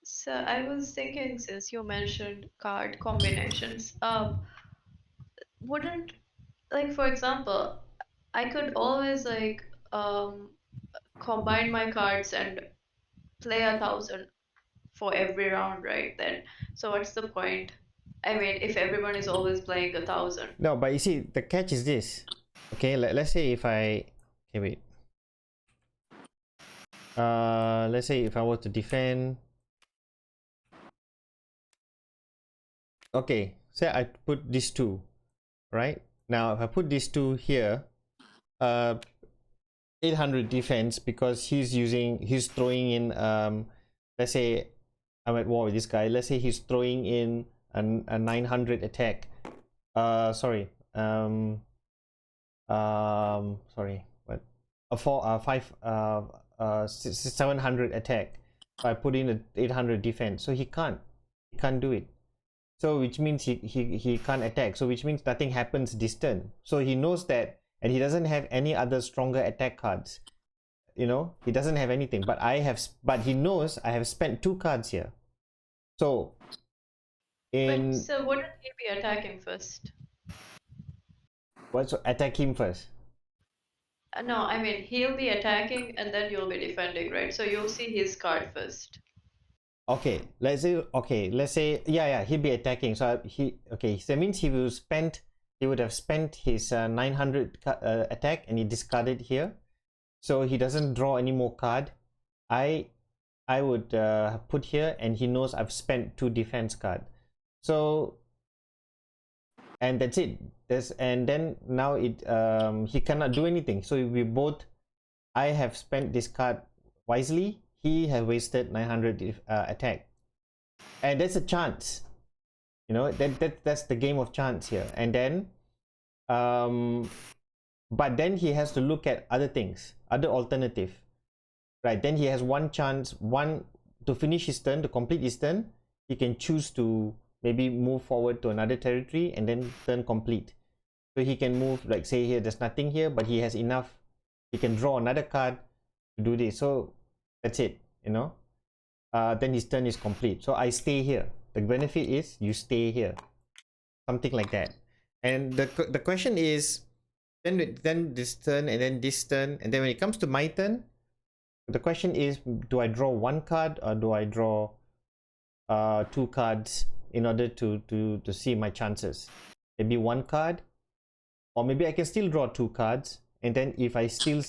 so I was thinking since you mentioned card combinations, wouldn't like for example, I could always like um combine my cards and play 1,000 for every round, right? Then, so what's the point? I mean, if everyone is always playing 1,000. No, but you see, the catch is this. Okay, let's say if I... Okay, wait. Let's say if I were to defend... Okay, say I put these two, right? Now, if I put these two here, 800 defense because he's throwing in, let's say I'm at war with this guy. Let's say he's throwing in a 900 attack. Sorry. Sorry. What? A 700 attack. So I put in a 800 defense. So he can't do it. So which means he can't attack. So which means nothing happens this turn. So he knows that, and he doesn't have any other stronger attack cards. You know, he doesn't have anything. But he knows I have spent 2 cards here. So But so wouldn't he be attacking first? What? So attack him first. No, I mean he'll be attacking and then you'll be defending, right? So you'll see his card first. Okay, let's say yeah, he'll be attacking. So so that means he would have spent his 900 attack and he discarded here, so he doesn't draw any more card. I would put here, and he knows I've spent 2 defense card. So, and that's it. And then now he cannot do anything. So I have spent this card wisely. He has wasted 900 attack, and that's a chance. You know, that's the game of chance here. And then but then he has to look at other things, other alternative, right? Then he has one chance, to finish his turn, to complete his turn. He can choose to maybe move forward to another territory and then turn complete. So he can move, like say here there's nothing here, but he has enough, he can draw another card to do this. So that's it, you know. Then his turn is complete. So I stay here. The benefit is you stay here, something like that. And the question is, then this turn, and then this turn, and then when it comes to my turn, the question is, do I draw 1 card or do I draw 2 cards in order to see my chances? Maybe 1 card, or maybe I can still draw 2 cards, and then if I still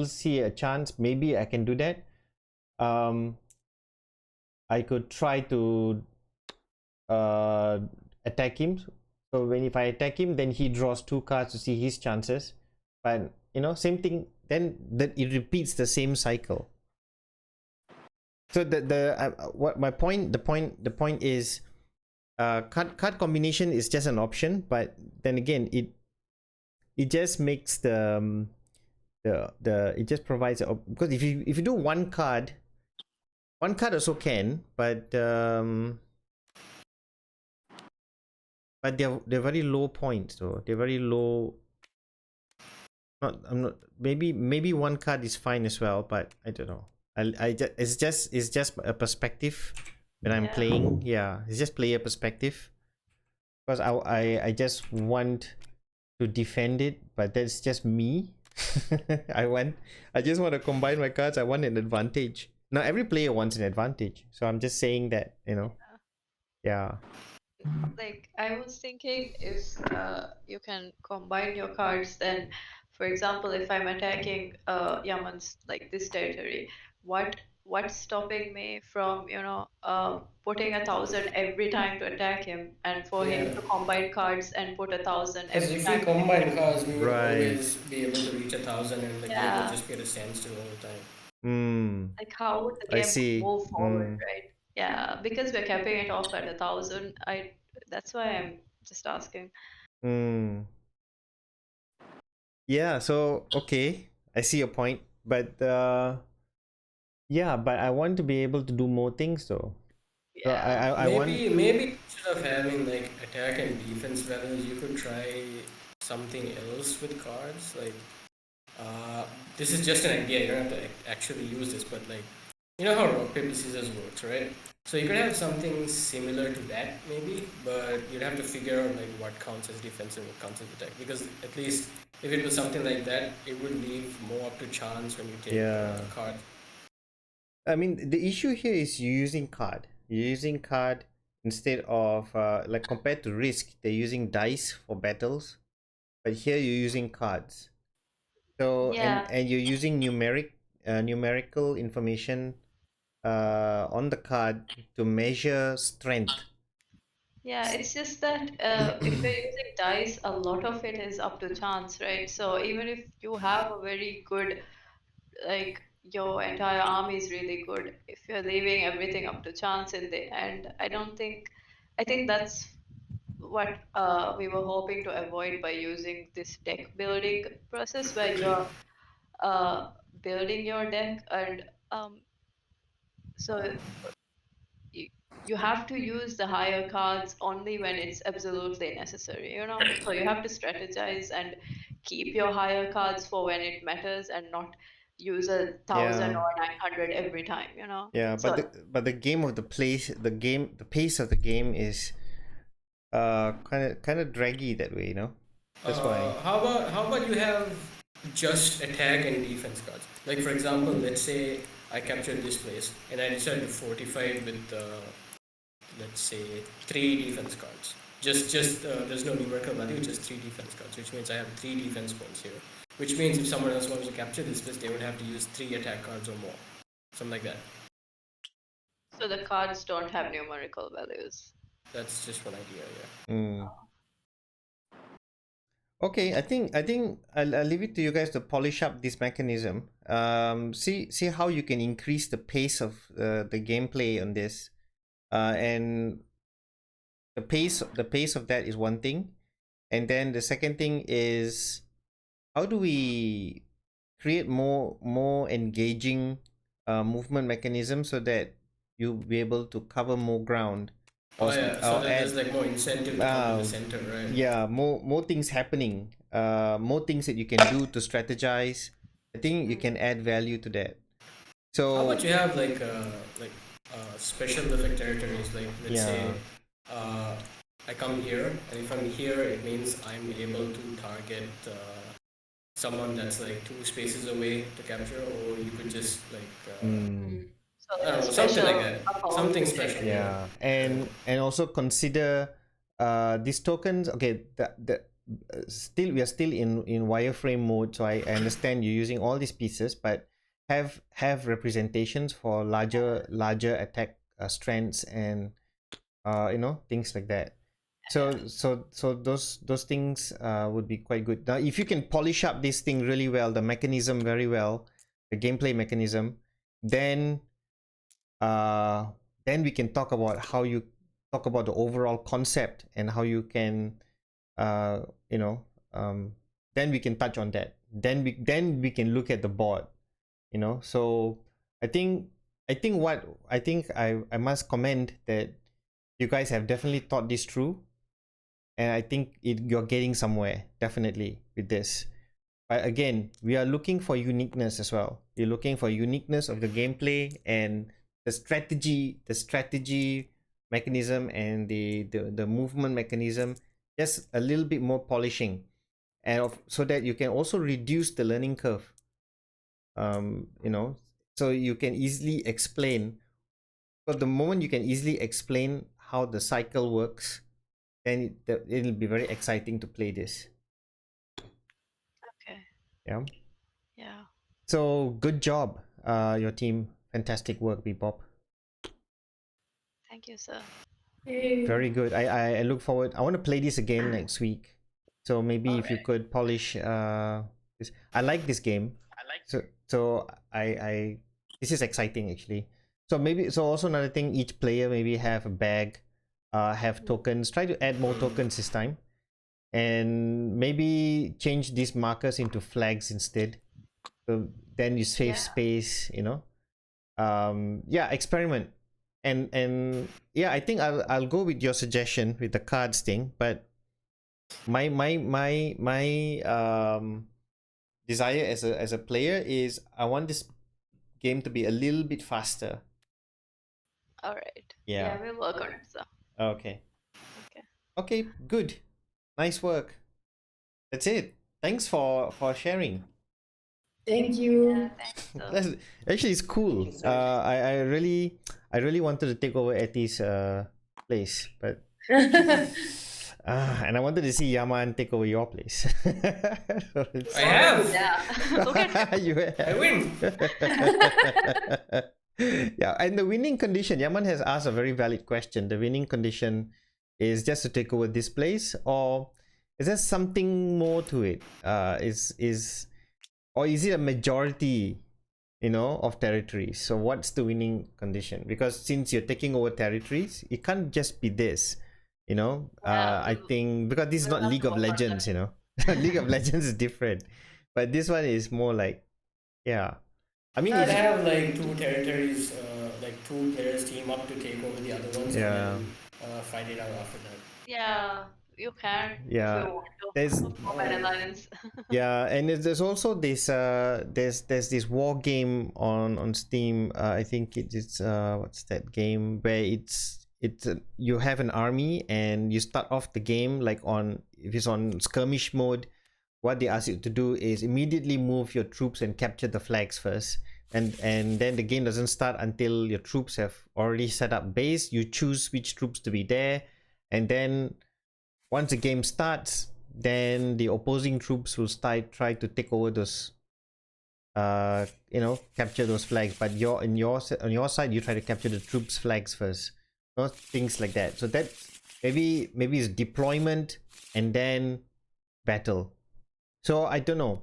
see a chance, maybe I can do that. I could try to attack him. So if I attack him, then he draws 2 cards to see his chances. But you know, same thing. Then it repeats the same cycle. So the point is, card combination is just an option, but then again, it just makes it just provides because if you do 1 card also can, but they're very low points though. They're very low. I'm not. Maybe 1 card is fine as well, but I don't know. It's just a perspective when I'm playing. Yeah, it's just player perspective. Because I just want to defend it, but that's just me. I just want to combine my cards. I want an advantage. Now every player wants an advantage, so I'm just saying that, you know. Yeah. Like I was thinking, if you can combine your cards, then for example, if I'm attacking Yaman's like this territory, what's stopping me from, you know, putting 1,000 every time to attack him, and for him to combine cards and put 1,000 Because every if time? we combine cards, we would Right. always be able to reach 1,000, and the game would just be at a standstill all the time. Like how would the I game see. move forward, right? Yeah, because we're capping it off at 1,000. That's why I'm just asking. Yeah, so okay, I see your point, but yeah, but I want to be able to do more things though. So Yeah. I want. Maybe instead of having like attack and defense values, you could try something else with cards. Like, this is just an idea. You don't have to actually use this, but like, you know how rock paper scissors works, right? So you could have something similar to that, maybe, but you'd have to figure out like what counts as defense and what counts as attack. Because at least if it was something like that, it would leave more up to chance when you take Yeah. card. I mean, the issue here is you're using card. You're using card instead of like compared to Risk, they're using dice for battles, but here you're using cards. So Yeah, and you're using numerical information on the card to measure strength. yeah. It's just that if you're using dice, a lot of it is up to chance, right? So even if you have a very good, like your entire army is really good, if you're leaving everything up to chance in the end, I think that's what we were hoping to avoid by using this deck building process where you're uh, building your deck and so you, you have to use the higher cards only when it's absolutely necessary, you know, so you have to strategize and keep your higher cards for when it matters and not use 1,000 Yeah. or 900 every time, you know. Yeah, So but the game of the place, the pace of the game is kind of draggy that way, you know. That's why. How about you have just attack and defense cards? Like for example, let's say I captured this place and I decided to fortify it with let's say three defense cards. Just there's no numerical value, just three defense cards, which means I have three defense points here. Which means if someone else wants to capture this place, they would have to use three attack cards or more, something like that. so the cards don't have numerical values. That's just one idea, yeah. Mm. Okay, I think I'll leave it to you guys to polish up this mechanism. See how you can increase the pace of the gameplay on this, and the pace of that is one thing, and then the second thing is how do we create more engaging movement mechanism so that you'll be able to cover more ground Oh yeah, so or that add there's like more incentive to come to the center, right? yeah, more things happening, more things that you can do to strategize. I think you can add value to that. How So about you have like special effect territories? Like let's say yeah. uh, I come here, and if I'm here, it means I'm able to target someone that's like two spaces away to capture, or you could just like So I don't know, something special like that, something special. Yeah, and also consider these tokens. Okay, the still we are still in wireframe mode, so I understand you're using all these pieces, but have representations for larger attack strengths and things like that. So those things would be quite good. Now, if you can polish up this thing really well, the mechanism very well, the gameplay mechanism, then uh, then we can talk about how you talk about the overall concept and how you can uh, you know then we can touch on that, then we can look at the board, so I think I must comment that you guys have definitely thought this through, and I think you're getting somewhere definitely with this. But again, we are looking for uniqueness as well. You're looking for uniqueness of the gameplay and the strategy mechanism and the movement mechanism, just a little bit more polishing, so that you can also reduce the learning curve. So you can easily explain. But the moment you can easily explain how the cycle works, then it'll be very exciting to play this. Okay. Yeah. Yeah. So good job, your team. Fantastic work, Bebop. Thank you, sir. Yay. Very good. I look forward. I want to play this again next week. So maybe if you could polish this. I like this game. So I this is exciting actually. So also another thing, each player maybe have a bag, have tokens. Try to add more tokens this time, and maybe change these markers into flags instead. So then you save Yeah. space. Yeah, experiment. And yeah, I think I'll go with your suggestion with the cards thing, but my desire as a player is I want this game to be a little bit faster. All right. Yeah. Yeah, we'll work on it, sir. Okay. Okay. Okay, good. Nice work. That's it. Thanks for sharing. Thank you. Thanks, sir. That's, actually it's cool. Thank you, sir. I really wanted to take over Etty's place, but and I wanted to see Yaman take over your place. I have. Yeah. Look at him. You I have. win. Yeah, and the winning condition, Yaman has asked a very valid question. The winning condition is just to take over this place, or is there something more to it? Or is it a majority, of territories? So what's the winning condition? Because since you're taking over territories, it can't just be this, I think, because this is we'll not have League to of work on Legends, League of Legends is different, but this one is more like, yeah, I mean, You it's, could have like two territories, like two players team up to take over the other ones yeah, and then fight it out after that. Yeah, you can if you yeah, want there's, to form an alliance. yeah, and there's also this there's this war game on Steam. I think it's what's that game where it's you have an army and you start off the game like on, if it's on skirmish mode, what they ask you to do is immediately move your troops and capture the flags first, and then the game doesn't start until your troops have already set up base. You choose which troops to be there, and then once the game starts, then the opposing troops will try to take over those, capture those flags. But on your side, you try to capture the troops flags first, things like that. So that maybe it's deployment and then battle. So I don't know.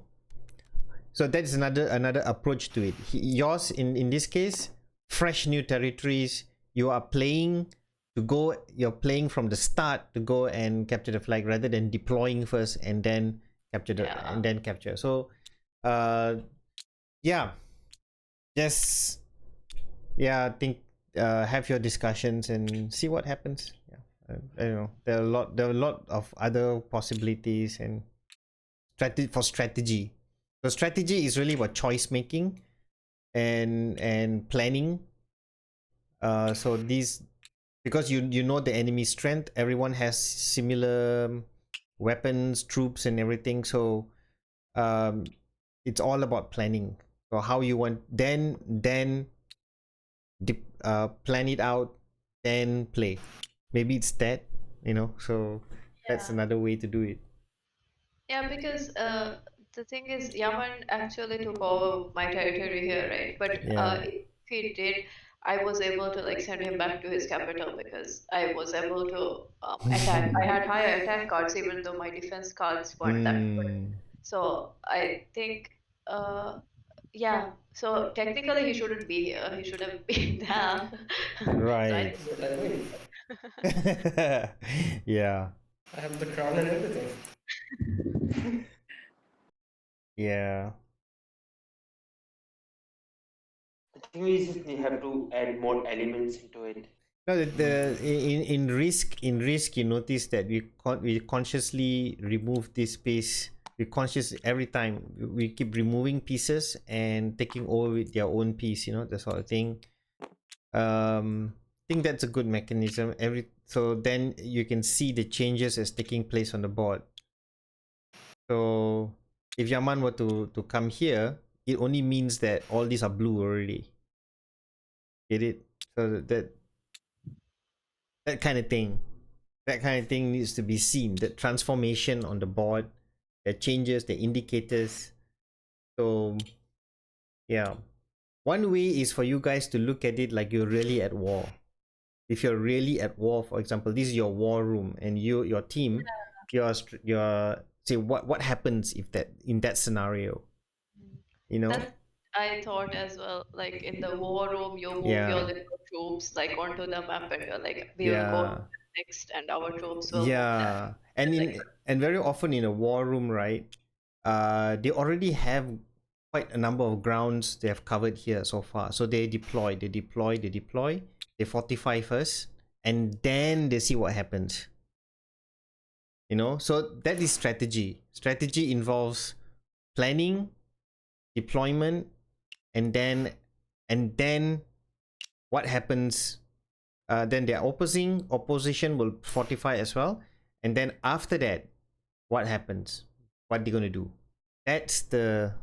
So that is another approach to it. Yours in this case, fresh new territories. You're playing from the start to go and capture the flag rather than deploying first and then capture. So, yeah, just I think have your discussions and see what happens. Yeah, I don't know. There are a lot of other possibilities and strategy. So strategy is really about choice making and planning. So these, because you know the enemy strength, everyone has similar weapons, troops, and everything. So it's all about planning. So how you want, then plan it out, then play. Maybe it's that, So that's Yeah. another way to do it. Yeah, because the thing is, Yaman actually took over my territory here, right? But Yeah. if he did, I was able to like send him back to his capital because I was able to attack. I had higher attack cards, even though my defense cards weren't that good. Mm, So I think, yeah. So technically, he shouldn't be here. He should have been down. So I right. think, But I win. Yeah. I have the crown and everything. Yeah. I think we just have to add more elements into it. No, in risk you notice that we consciously remove this space. We conscious every time we keep removing pieces and taking over with their own piece. That sort of thing. I think that's a good mechanism. So then you can see the changes as taking place on the board. So if Yaman were to come here, it only means that all these are blue already. Get it? So that kind of thing. That kind of thing needs to be seen. The transformation on the board, the changes, the indicators. So yeah. One way is for you guys to look at it like you're really at war. If you're really at war, for example, this is your war room, and your team, your say what happens if that in that scenario, that's I thought as well. Like in the war room, you move your Yeah. little troops like onto the map, and you're like, we will go Yeah. next, and our troops will move that. Yeah. And Like, very often in a war room, right? They already have quite a number of grounds they have covered here so far. So they deploy, they fortify first, and then they see what happens. So that is strategy. Strategy involves planning, deployment, and then what happens. Then their opposition will fortify as well, and then after that, what happens? What they're gonna do? That's the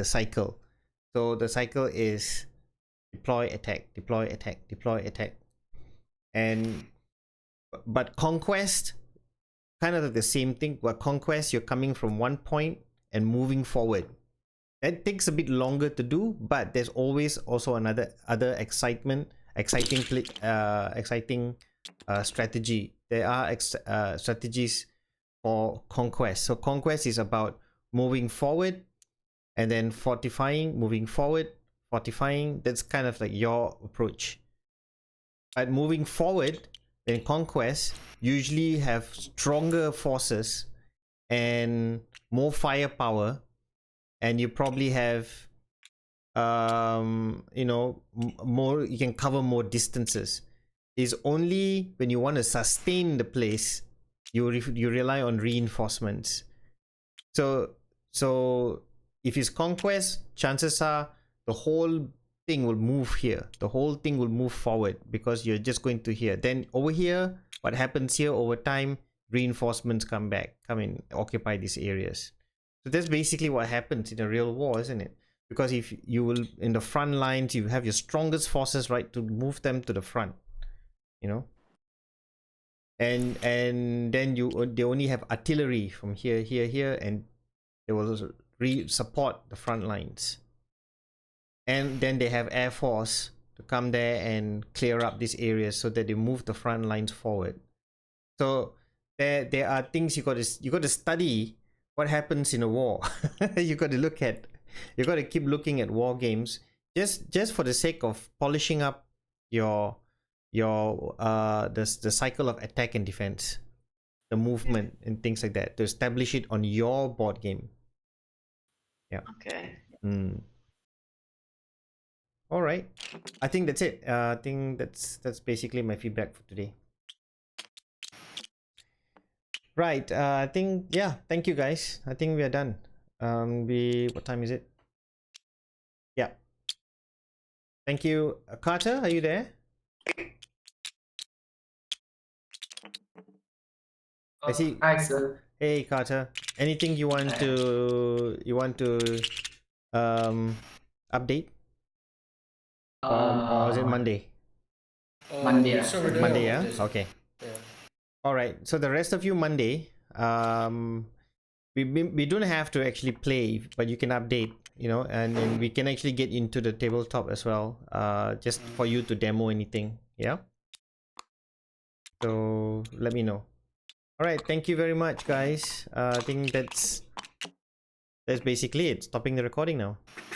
cycle. So the cycle is deploy, attack, deploy, attack, deploy, attack. and but conquest kind of the same thing. But conquest, you're coming from one point and moving forward. That takes a bit longer to do, but there's always also other exciting strategy. There are strategies for conquest. So conquest is about moving forward and then fortifying, moving forward, fortifying. That's kind of like your approach. But moving forward in conquest, usually have stronger forces and more firepower, and you probably have you know, more, you can cover more distances. Is only when you want to sustain the place you rely on reinforcements. So if it's conquest, chances are the whole thing will move here, the whole thing will move forward because you're just going to here. Then over here, what happens here over time, reinforcements come and occupy these areas. So that's basically what happens in a real war, isn't it? Because if you will, in the front lines, you have your strongest forces, right, to move them to the front, you know, and then they only have artillery from here, and they will support the front lines, and then they have air force to come there and clear up these areas so that they move the front lines forward. So there are things you got to study what happens in a war. You got to keep looking at war games just for the sake of polishing up your the cycle of attack and defense, the movement and things like that, to establish it on your board game. Yeah. Okay. All right, I think that's it. I think that's basically my feedback for today. Right, I think, yeah, thank you guys. I think we are done. What time is it? Yeah. Thank you. Carter, are you there? I see. Hi, sir. Hey, Carter. Anything you want to update? Or is it Monday? Monday. So we're doing Monday, all yeah? of this. Okay. Yeah. All right. So the rest of you Monday, we don't have to actually play, but you can update, you know, and then we can actually get into the tabletop as well, just for you to demo anything. Yeah. So let me know. All right. Thank you very much, guys. I think that's basically it. Stopping the recording now.